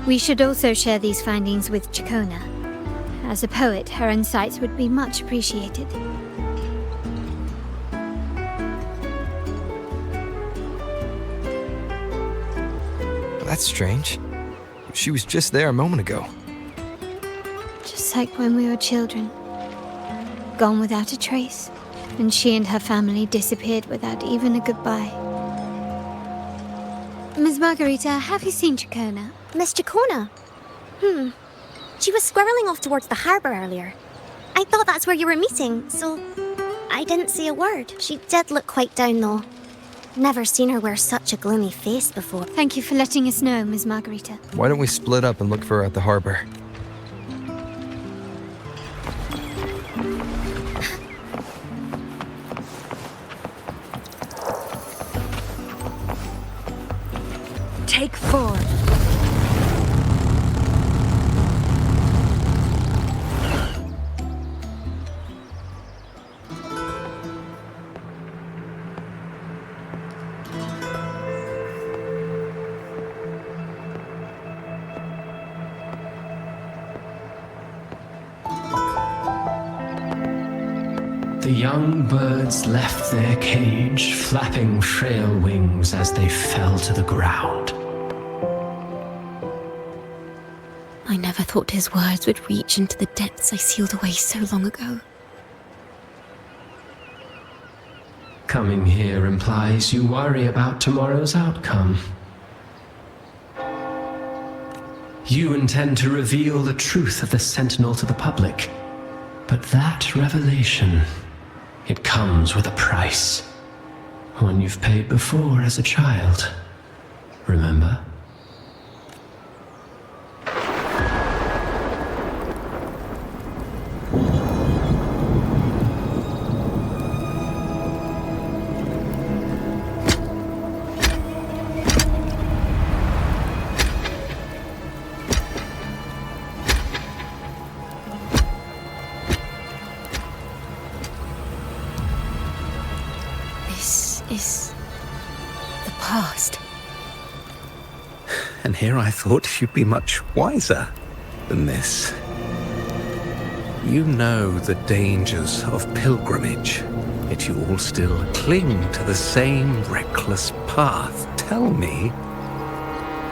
We should also share these findings with Ciaccona. As a poet, her insights would be much appreciated. That's strange. She was just there a moment ago. Just like when we were children. Gone without a trace. And she and her family disappeared without even a goodbye. Miss Margarita, have you seen Ciaccona? Miss Ciaccona? She was squirreling off towards the harbour earlier. I thought that's where you were meeting, so I didn't say a word. She did look quite down, though. Never seen her wear such a gloomy face before. Thank you for letting us know, Miss Margarita. Why don't we split up and look for her at the harbor? Take 4. The young birds left their cage, flapping frail wings as they fell to the ground. I never thought his words would reach into the depths I sealed away so long ago. Coming here implies you worry about tomorrow's outcome. You intend to reveal the truth of the Sentinel to the public. But that revelation, it comes with a price. One you've paid before as a child. Remember? Is the past. And here I thought you'd be much wiser than this. You know the dangers of pilgrimage, yet you all still cling to the same reckless path. Tell me,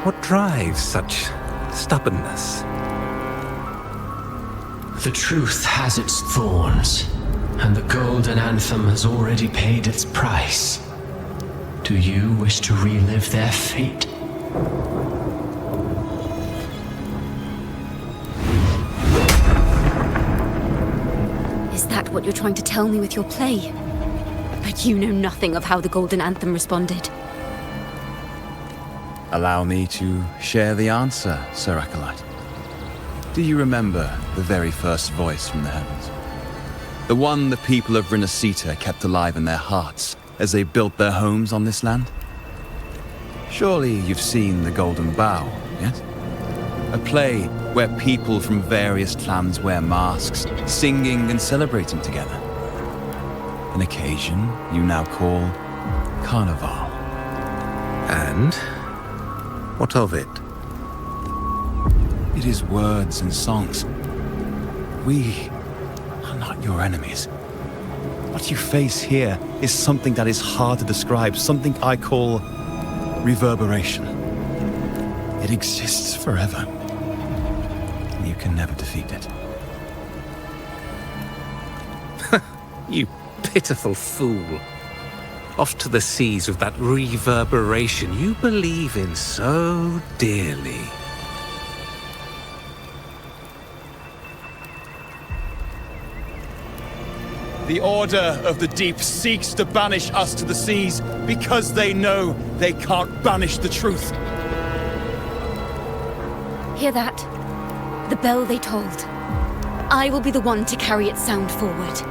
what drives such stubbornness? The truth has its thorns, and the Golden Anthem has already paid its price. Do you wish to relive their fate? Is that what you're trying to tell me with your play? But you know nothing of how the Golden Anthem responded. Allow me to share the answer, Sir Acolyte. Do you remember the very first voice from the heavens? The one the people of Rinascita kept alive in their hearts as they built their homes on this land? Surely you've seen The Golden Bough, yes? A play where people from various clans wear masks, singing and celebrating together. An occasion you now call Carnival. And what of it? It is words and songs. We are not your enemies. What you face here is something that is hard to describe, something I call reverberation. It exists forever. You can never defeat it. You pitiful fool. Off to the seas with that reverberation you believe in so dearly. The Order of the Deep seeks to banish us to the seas because they know they can't banish the truth. Hear that? The bell they tolled. I will be the one to carry its sound forward.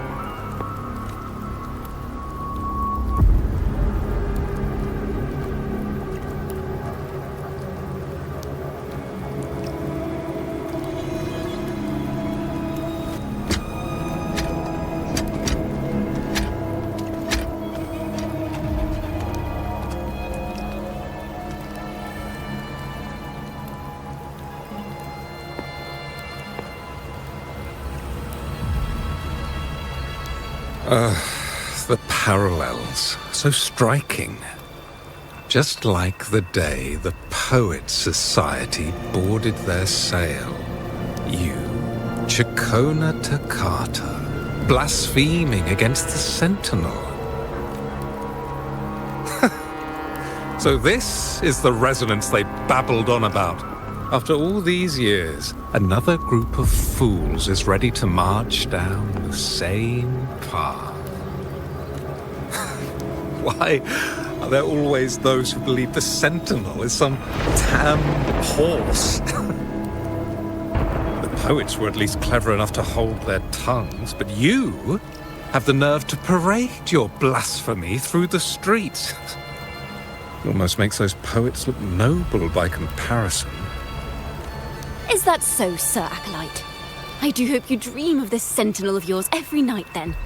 The parallels, so striking. Just like the day the Poets Society boarded their sail. You, Ciaccona Toccata, blaspheming against the Sentinel. So this is the resonance they babbled on about. After all these years, another group of fools is ready to march down the same path. Why are there always those who believe the Sentinel is some damn horse? The poets were at least clever enough to hold their tongues, but you have the nerve to parade your blasphemy through the streets. It almost makes those poets look noble by comparison. Is that so, Sir Acolyte? I do hope you dream of this Sentinel of yours every night, then.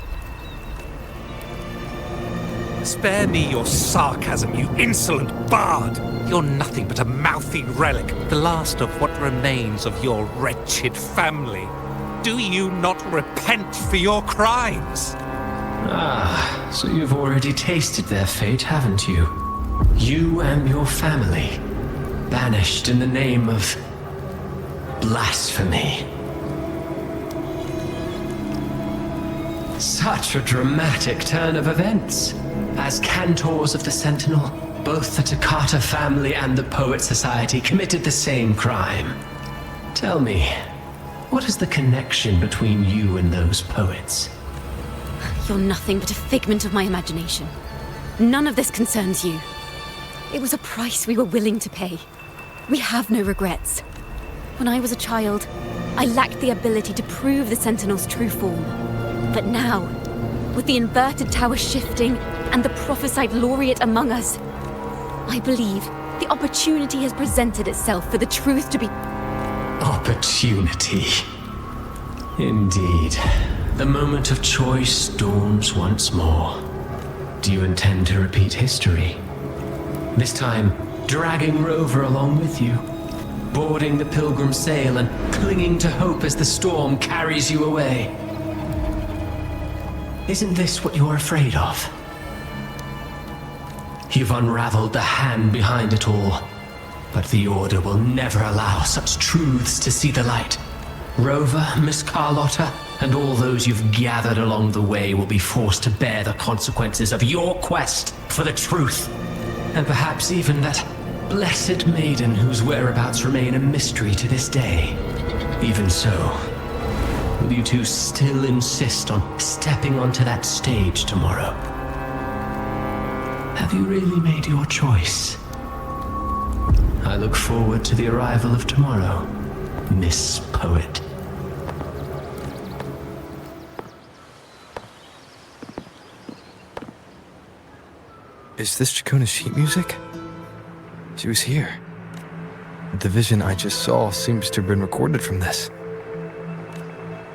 Spare me your sarcasm, you insolent bard! You're nothing but a mouthy relic, the last of what remains of your wretched family. Do you not repent for your crimes? Ah, so you've already tasted their fate, haven't you? You and your family, banished in the name of blasphemy. Such a dramatic turn of events. As cantors of the Sentinel, both the Toccata family and the Poet Society committed the same crime. Tell me, what is the connection between you and those poets? You're nothing but a figment of my imagination. None of this concerns you. It was a price we were willing to pay. We have no regrets. When I was a child, I lacked the ability to prove the Sentinel's true form. But now, with the inverted tower shifting and the prophesied laureate among us, I believe the opportunity has presented itself for the truth to be... Opportunity. Indeed. The moment of choice dawns once more. Do you intend to repeat history? This time, dragging Rover along with you, boarding the pilgrim sail and clinging to hope as the storm carries you away. Isn't this what you're afraid of? You've unraveled the hand behind it all, but the Order will never allow such truths to see the light. Rover, Miss Carlotta, and all those you've gathered along the way will be forced to bear the consequences of your quest for the truth. And perhaps even that blessed maiden whose whereabouts remain a mystery to this day. Even so, will you two still insist on stepping onto that stage tomorrow? Have you really made your choice? I look forward to the arrival of tomorrow, Miss Poet. Is this Ciaccona's sheet music? She was here. The vision I just saw seems to have been recorded from this.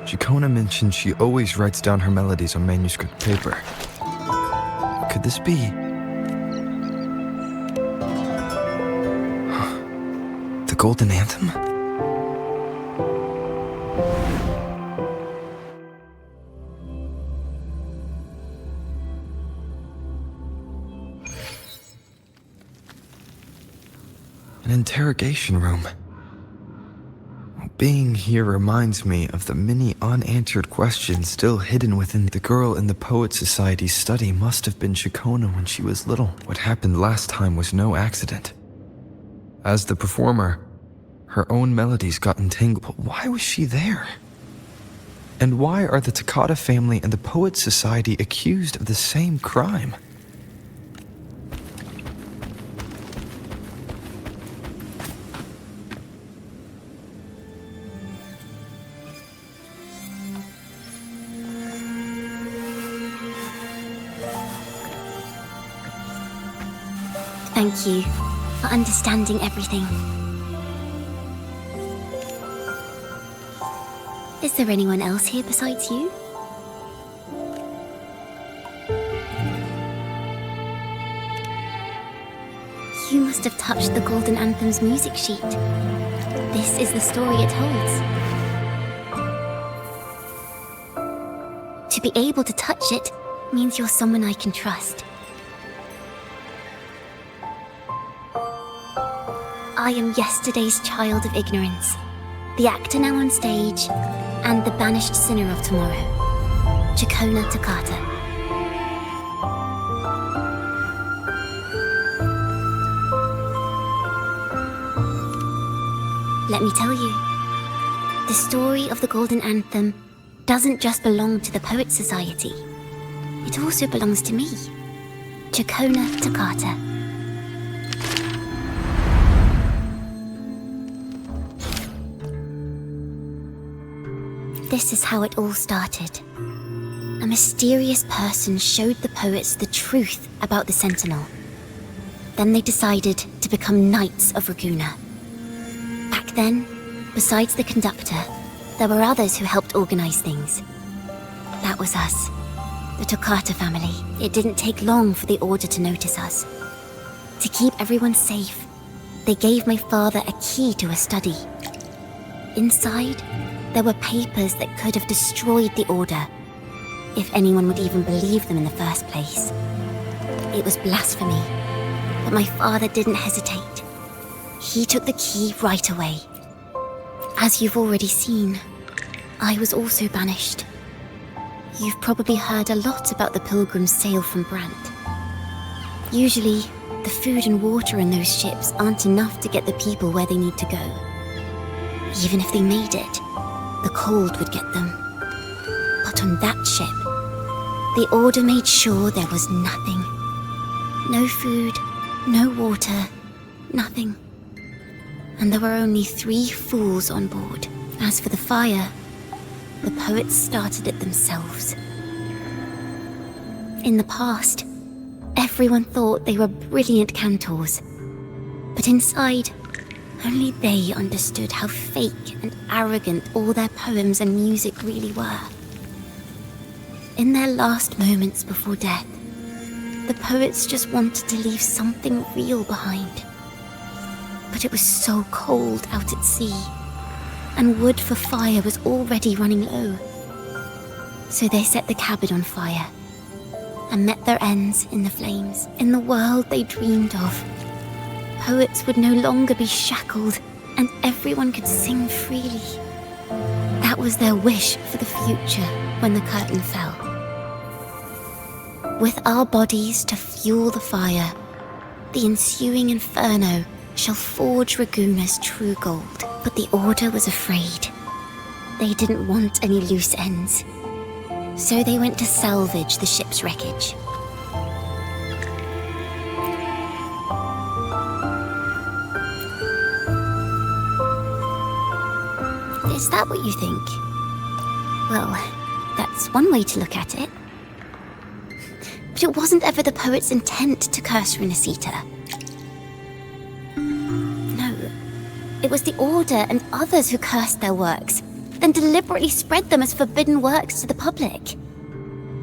Ciaccona mentioned she always writes down her melodies on manuscript paper. Could this be? The Golden Anthem? An interrogation room. Being here reminds me of the many unanswered questions still hidden within the girl in the Poet Society's study. Must have been Ciaccona when she was little. What happened last time was no accident. As the performer, her own melodies got entangled. But why was she there? And why are the Toccata family and the Poet Society accused of the same crime? Thank you for understanding everything. Is there anyone else here besides you? You must have touched the Golden Anthem's music sheet. This is the story it holds. To be able to touch it means you're someone I can trust. I am yesterday's child of ignorance, the actor now on stage, and the banished sinner of tomorrow, Ciaccona Toccata. Let me tell you, the story of the Golden Anthem doesn't just belong to the Poet Society. It also belongs to me, Ciaccona Toccata. This is how it all started. A mysterious person showed the poets the truth about the Sentinel. Then they decided to become Knights of Raguena. Back then, besides the conductor, there were others who helped organize things. That was us, the Toccata family. It didn't take long for the Order to notice us. To keep everyone safe, they gave my father a key to a study. Inside, there were papers that could have destroyed the Order, if anyone would even believe them in the first place. It was blasphemy, but my father didn't hesitate. He took the key right away. As you've already seen, I was also banished. You've probably heard a lot about the Pilgrim's sail from Brant. Usually, the food and water in those ships aren't enough to get the people where they need to go. Even if they made it, the cold would get them. But on that ship, the Order made sure there was nothing. No food, no water, nothing. And there were only 3 fools on board. As for the fire, the poets started it themselves. In the past, everyone thought they were brilliant cantors. But inside, only they understood how fake and arrogant all their poems and music really were. In their last moments before death, the poets just wanted to leave something real behind. But it was so cold out at sea, and wood for fire was already running low. So they set the cabin on fire, and met their ends in the flames. In the world they dreamed of, poets would no longer be shackled, and everyone could sing freely. That was their wish for the future when the curtain fell. With our bodies to fuel the fire, the ensuing inferno shall forge Raguna's true gold. But the Order was afraid. They didn't want any loose ends. So they went to salvage the ship's wreckage. Is that what you think? Well, that's one way to look at it. But it wasn't ever the poet's intent to curse Rinascita. No, it was the Order and others who cursed their works, then deliberately spread them as forbidden works to the public.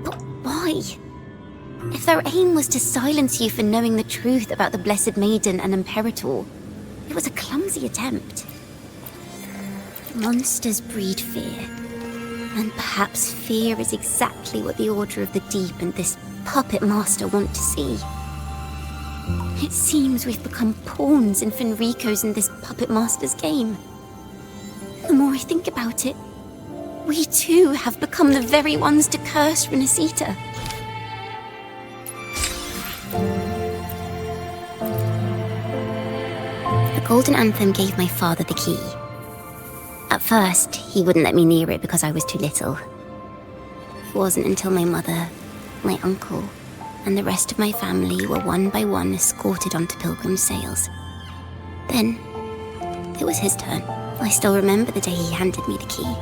But why? If their aim was to silence you for knowing the truth about the Blessed Maiden and Imperator, it was a clumsy attempt. Monsters breed fear, and perhaps fear is exactly what the Order of the Deep and this puppet master want to see. It seems we've become pawns in Fenrico's and this puppet master's game. The more I think about it, we too have become the very ones to curse Rinascita. The Golden Anthem gave my father the key. At first, he wouldn't let me near it because I was too little. It wasn't until my mother, my uncle, and the rest of my family were one by one escorted onto pilgrim sails. Then, it was his turn. I still remember the day he handed me the key.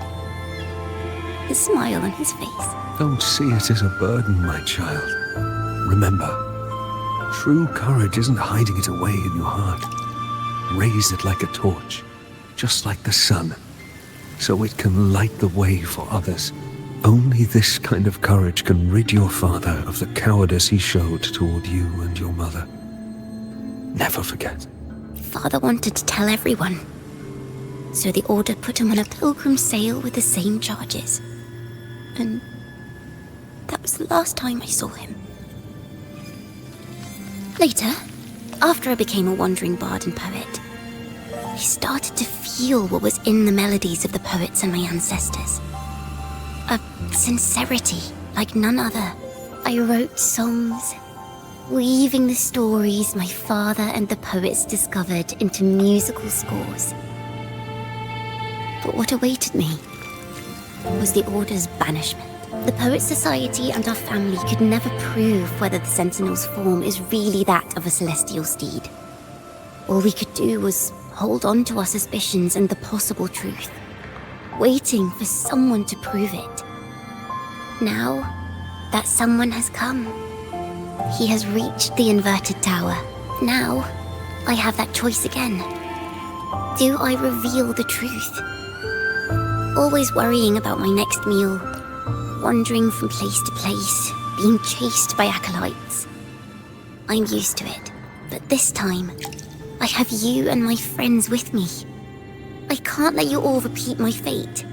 The smile on his face. Don't see it as a burden, my child. Remember, true courage isn't hiding it away in your heart. Raise it like a torch, just like the sun, so it can light the way for others. Only this kind of courage can rid your father of the cowardice he showed toward you and your mother. Never forget. Father wanted to tell everyone. So the Order put him on a pilgrim sail with the same charges. And that was the last time I saw him. Later, after I became a wandering bard and poet, I started to feel what was in the melodies of the poets and my ancestors. A sincerity like none other. I wrote songs, weaving the stories my father and the poets discovered into musical scores. But what awaited me was the Order's banishment. The Poet Society and our family could never prove whether the Sentinel's form is really that of a celestial steed. All we could do was hold on to our suspicions and the possible truth, waiting for someone to prove it. Now, that someone has come. He has reached the inverted tower. Now, I have that choice again. Do I reveal the truth? Always worrying about my next meal, wandering from place to place, being chased by acolytes. I'm used to it, but this time, I have you and my friends with me. I can't let you all repeat my fate.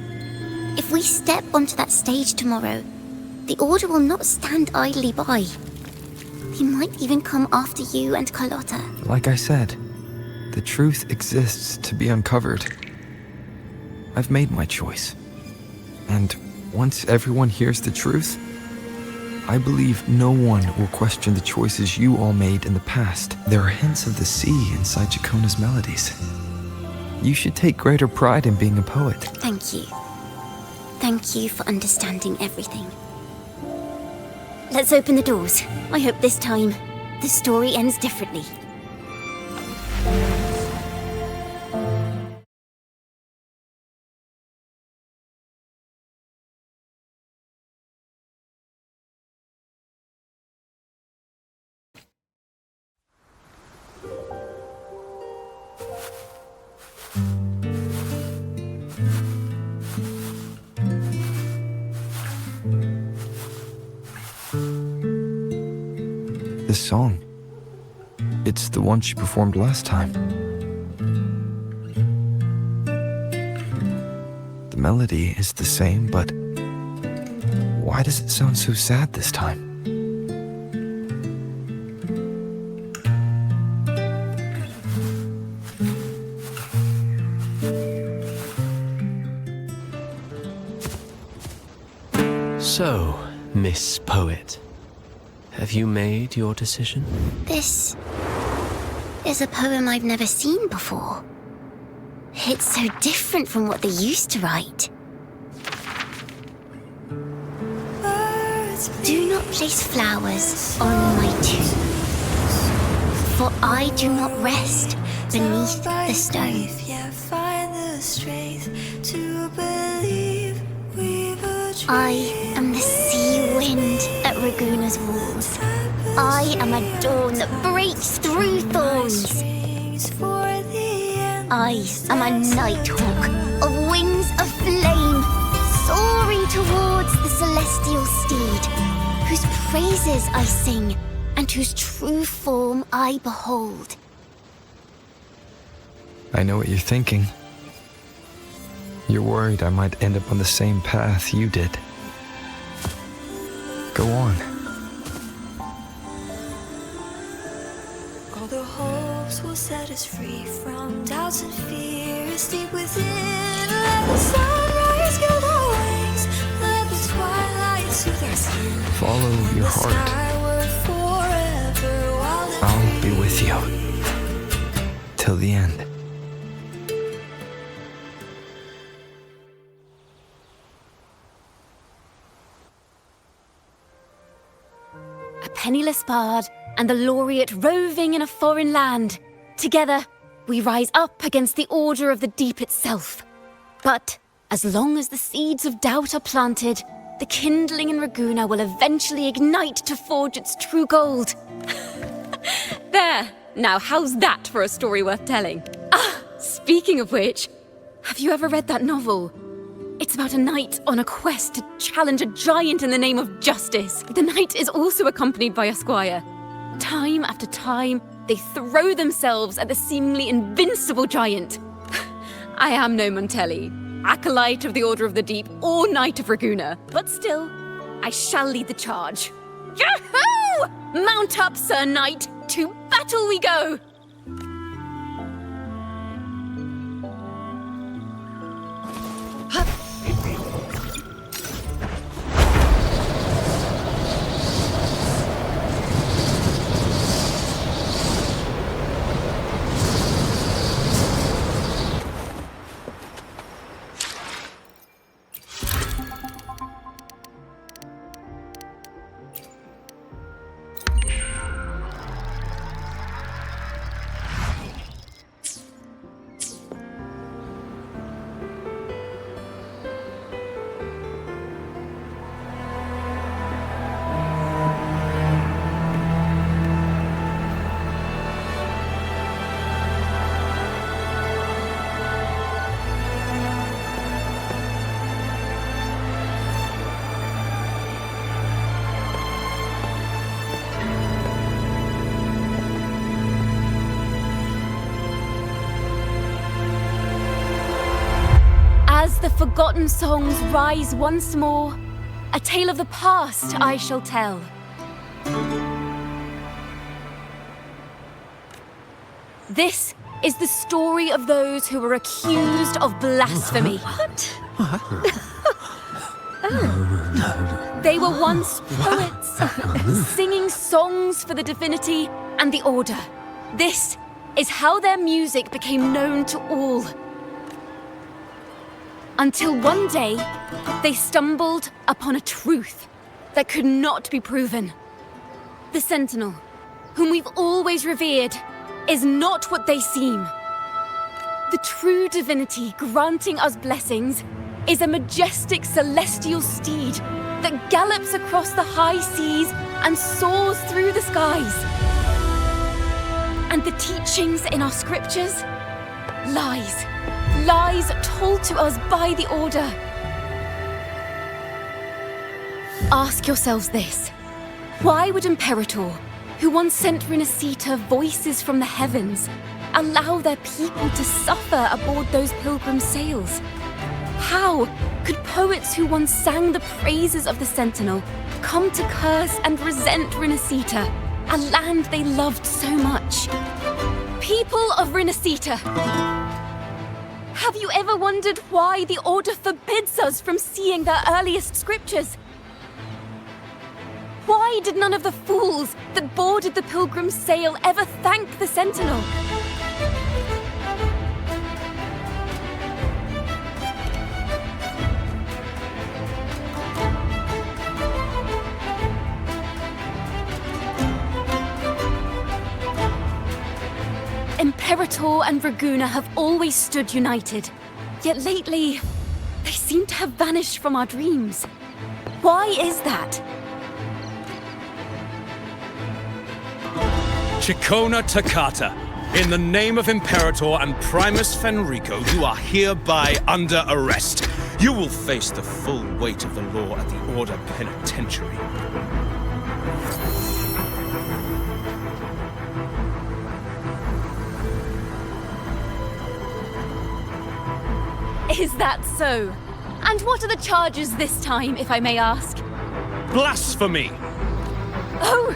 If we step onto that stage tomorrow, the Order will not stand idly by. They might even come after you and Carlotta. Like I said, the truth exists to be uncovered. I've made my choice. And once everyone hears the truth, I believe no one will question the choices you all made in the past. There are hints of the sea inside Ciaccona's melodies. You should take greater pride in being a poet. Thank you. Thank you for understanding everything. Let's open the doors. I hope this time, the story ends differently. This song. It's the one she performed last time. The melody is the same, but why does it sound so sad this time? So, Miss Poet, have you made your decision? This is a poem I've never seen before. It's so different from what they used to write. Do not place flowers on my tomb, for I do not rest beneath the stone. I am the sea wind at Raguna's walls. I am a dawn that breaks through thorns. I am a nighthawk of wings of flame, soaring towards the celestial steed, whose praises I sing and whose true form I behold. I know what you're thinking. You're worried I might end up on the same path you did. Go on. All the hopes will set us free from doubts and fears deep within. Let the sunrise gild our wings. Let the twilight soothe our skin. Follow your heart. I'll be with you. Till the end. A penniless bard and the laureate roving in a foreign land. Together, we rise up against the order of the deep itself. But as long as the seeds of doubt are planted, the kindling in Raguna will eventually ignite to forge its true gold. There! Now, how's that for a story worth telling? Ah, speaking of which, have you ever read that novel? It's about a knight on a quest to challenge a giant in the name of justice. The knight is also accompanied by a squire. Time after time, they throw themselves at the seemingly invincible giant. I am no Montelli, acolyte of the Order of the Deep, or Knight of Raguna, but still, I shall lead the charge. Yahoo! Mount up, Sir Knight! To battle we go! As the forgotten songs rise once more, a tale of the past I shall tell. This is the story of those who were accused of blasphemy. What? They were once poets, singing songs for the divinity and the order. This is how their music became known to all. Until one day, they stumbled upon a truth that could not be proven. The Sentinel, whom we've always revered, is not what they seem. The true divinity granting us blessings is a majestic celestial steed that gallops across the high seas and soars through the skies. And the teachings in our scriptures? Lies. Lies told to us by the Order. Ask yourselves this. Why would Imperator, who once sent Renacita voices from the heavens, allow their people to suffer aboard those pilgrim sails? How could poets who once sang the praises of the Sentinel come to curse and resent Renacita, a land they loved so much? People of Renacita, have you ever wondered why the Order forbids us from seeing their earliest scriptures? Why did none of the fools that boarded the pilgrim sail ever thank the Sentinel? Imperator and Raguna have always stood united, yet lately, they seem to have vanished from our dreams. Why is that? Ciaccona Toccata, in the name of Imperator and Primus Fenrico, you are hereby under arrest. You will face the full weight of the law at the Order Penitentiary. Is that so? And what are the charges this time, if I may ask? Blasphemy! Oh!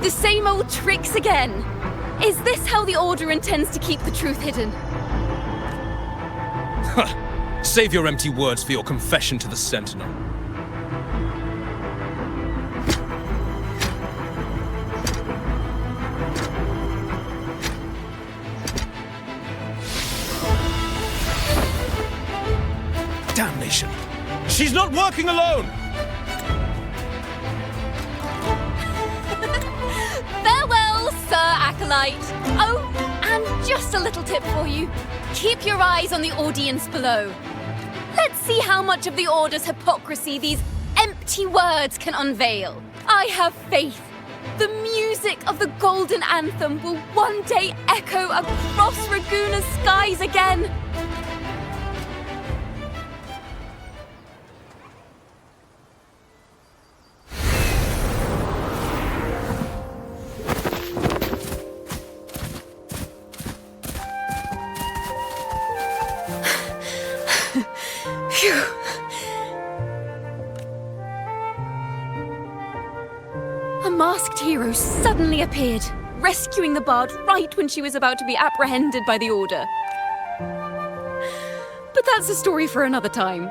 The same old tricks again! Is this how the Order intends to keep the truth hidden? Save your empty words for your confession to the Sentinel. Damnation! She's not working alone! Farewell, Sir Acolyte! Oh, and just a little tip for you. Keep your eyes on the audience below. Let's see how much of the Order's hypocrisy these empty words can unveil. I have faith. The music of the Golden Anthem will one day echo across Raguna's skies again. A masked hero suddenly appeared, rescuing the bard right when she was about to be apprehended by the Order. But that's a story for another time.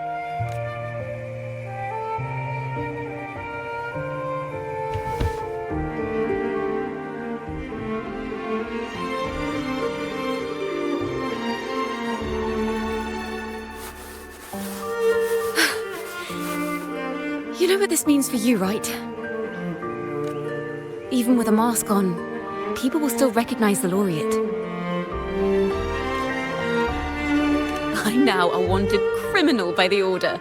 You know what this means for you, right? Even with a mask on, people will still recognize the laureate. I'm now a wanted criminal by the Order.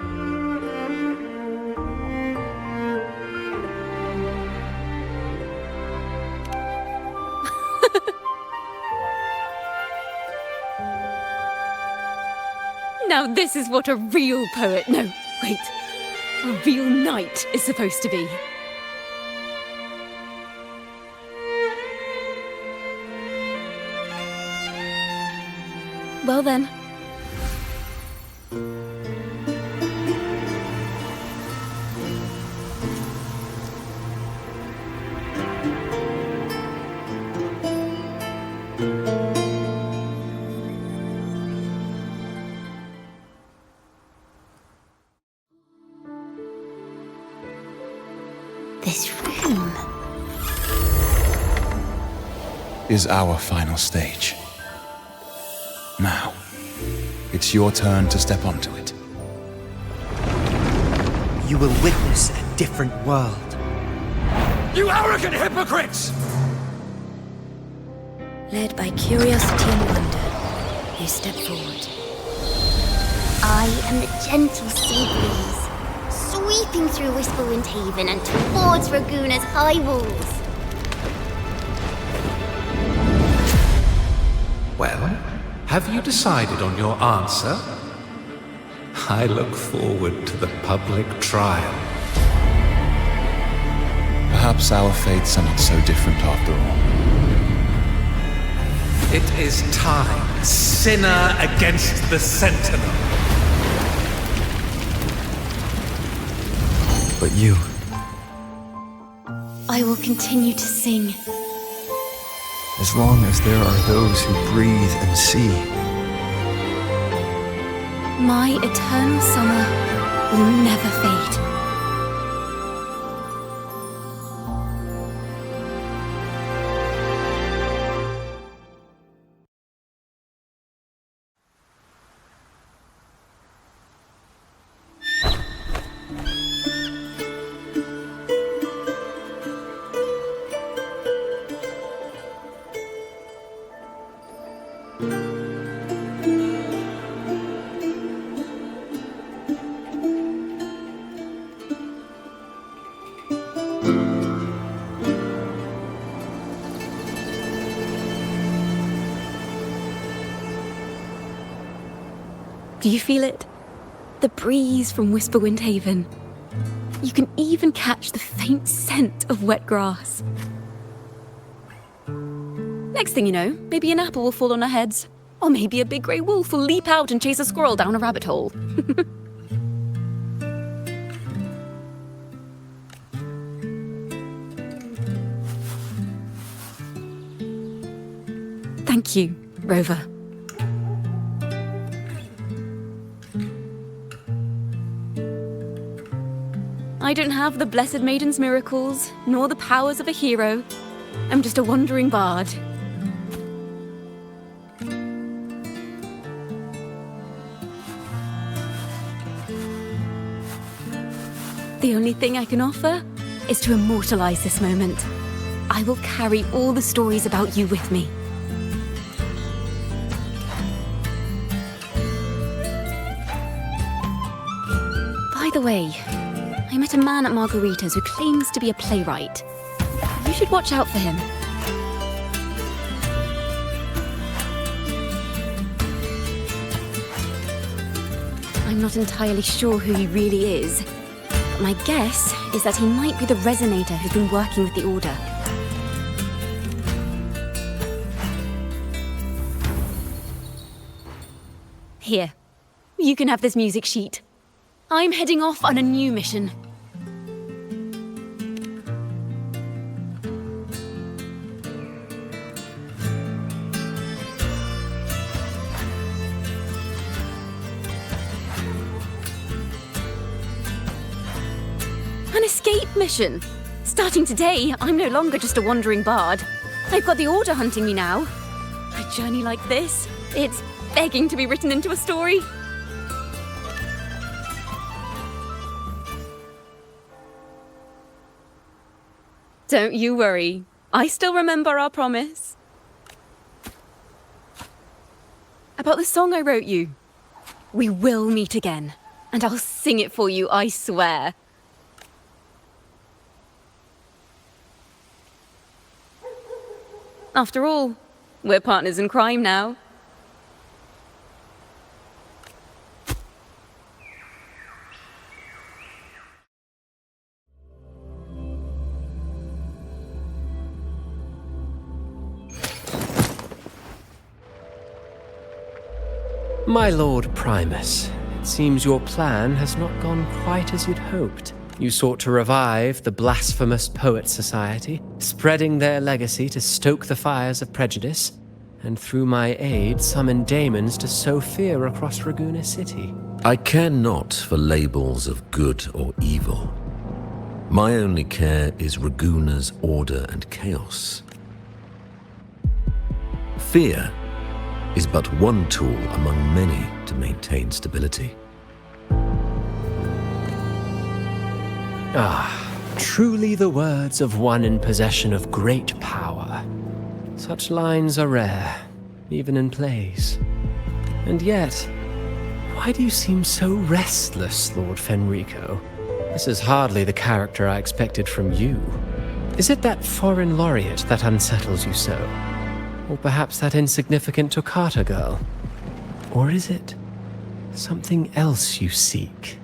Now this is what a real poet, no, wait, a real knight is supposed to be. Well then. This room is our final stage. Now, it's your turn to step onto it. you will witness a different world. You arrogant hypocrites! Led by curiosity and wonder, you step forward. I am the gentle sea breeze, sweeping through Whisperwind Haven and towards Raguna's high walls. Well, have you decided on your answer? I look forward to the public trial. Perhaps our fates are not so different after all. It is time, sinner against the Sentinel. But you... I will continue to sing. As long as there are those who breathe and see. My eternal summer will never fade. Do you feel it? The breeze from Whisperwind Haven. You can even catch the faint scent of wet grass. Next thing you know, maybe an apple will fall on our heads. Or maybe a big grey wolf will leap out and chase a squirrel down a rabbit hole. Thank you, Rover. I don't have the Blessed Maiden's miracles, nor the powers of a hero. I'm just a wandering bard. The only thing I can offer is to immortalize this moment. I will carry all the stories about you with me. By the way, I met a man at Margarita's who claims to be a playwright. You should watch out for him. I'm not entirely sure who he really is, but my guess is that he might be the resonator who's been working with the Order. Here, you can have this music sheet. I'm heading off on a new mission. An escape mission! Starting today, I'm no longer just a wandering bard. I've got the Order hunting me now. A journey like this, it's begging to be written into a story. Don't you worry. I still remember our promise. About the song I wrote you. We will meet again, and I'll sing it for you, I swear. After all, we're partners in crime now. My Lord Primus, it seems your plan has not gone quite as you'd hoped. You sought to revive the blasphemous Poets Society, spreading their legacy to stoke the fires of prejudice, and through my aid summon daemons to sow fear across Raguna City. I care not for labels of good or evil. My only care is Raguna's order and chaos. Fear is but one tool among many to maintain stability. Truly the words of one in possession of great power. Such lines are rare, even in plays. And yet, why do you seem so restless, Lord Fenrico? This is hardly the character I expected from you. Is it that foreign laureate that unsettles you so? Or perhaps that insignificant Toccata girl? Or is it something else you seek?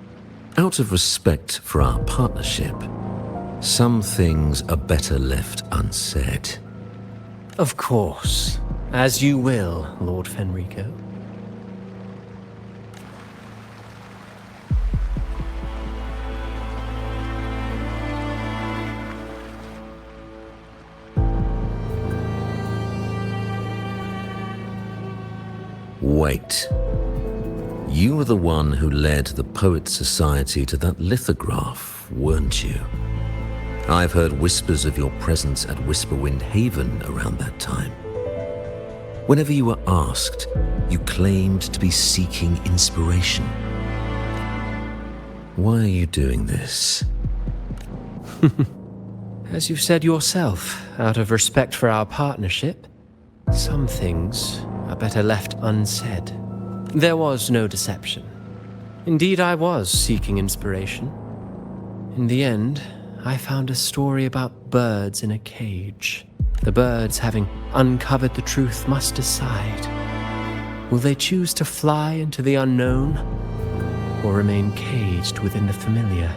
Out of respect for our partnership, some things are better left unsaid. Of course. As you will, Lord Fenrico. Wait. You were the one who led the Poets Society to that lithograph, weren't you? I've heard whispers of your presence at Whisperwind Haven around that time. Whenever you were asked, you claimed to be seeking inspiration. Why are you doing this? As you said yourself, out of respect for our partnership, some things are better left unsaid. There was no deception. Indeed, I was seeking inspiration. In the end, I found a story about birds in a cage. The birds, having uncovered the truth, must decide. Will they choose to fly into the unknown, or remain caged within the familiar?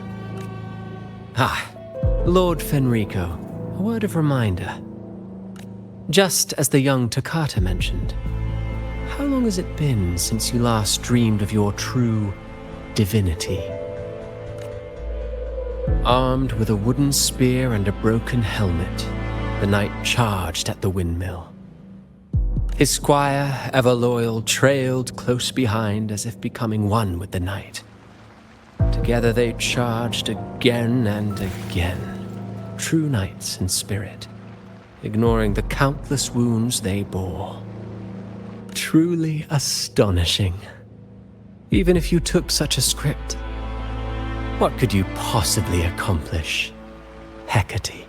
Lord Fenrico, a word of reminder. Just as the young Toccata mentioned, how long has it been since you last dreamed of your true divinity? Armed with a wooden spear and a broken helmet, the knight charged at the windmill. His squire, ever loyal, trailed close behind as if becoming one with the knight. Together they charged again and again, true knights in spirit, ignoring the countless wounds they bore. Truly astonishing. Even if you took such a script, what could you possibly accomplish, Hecate?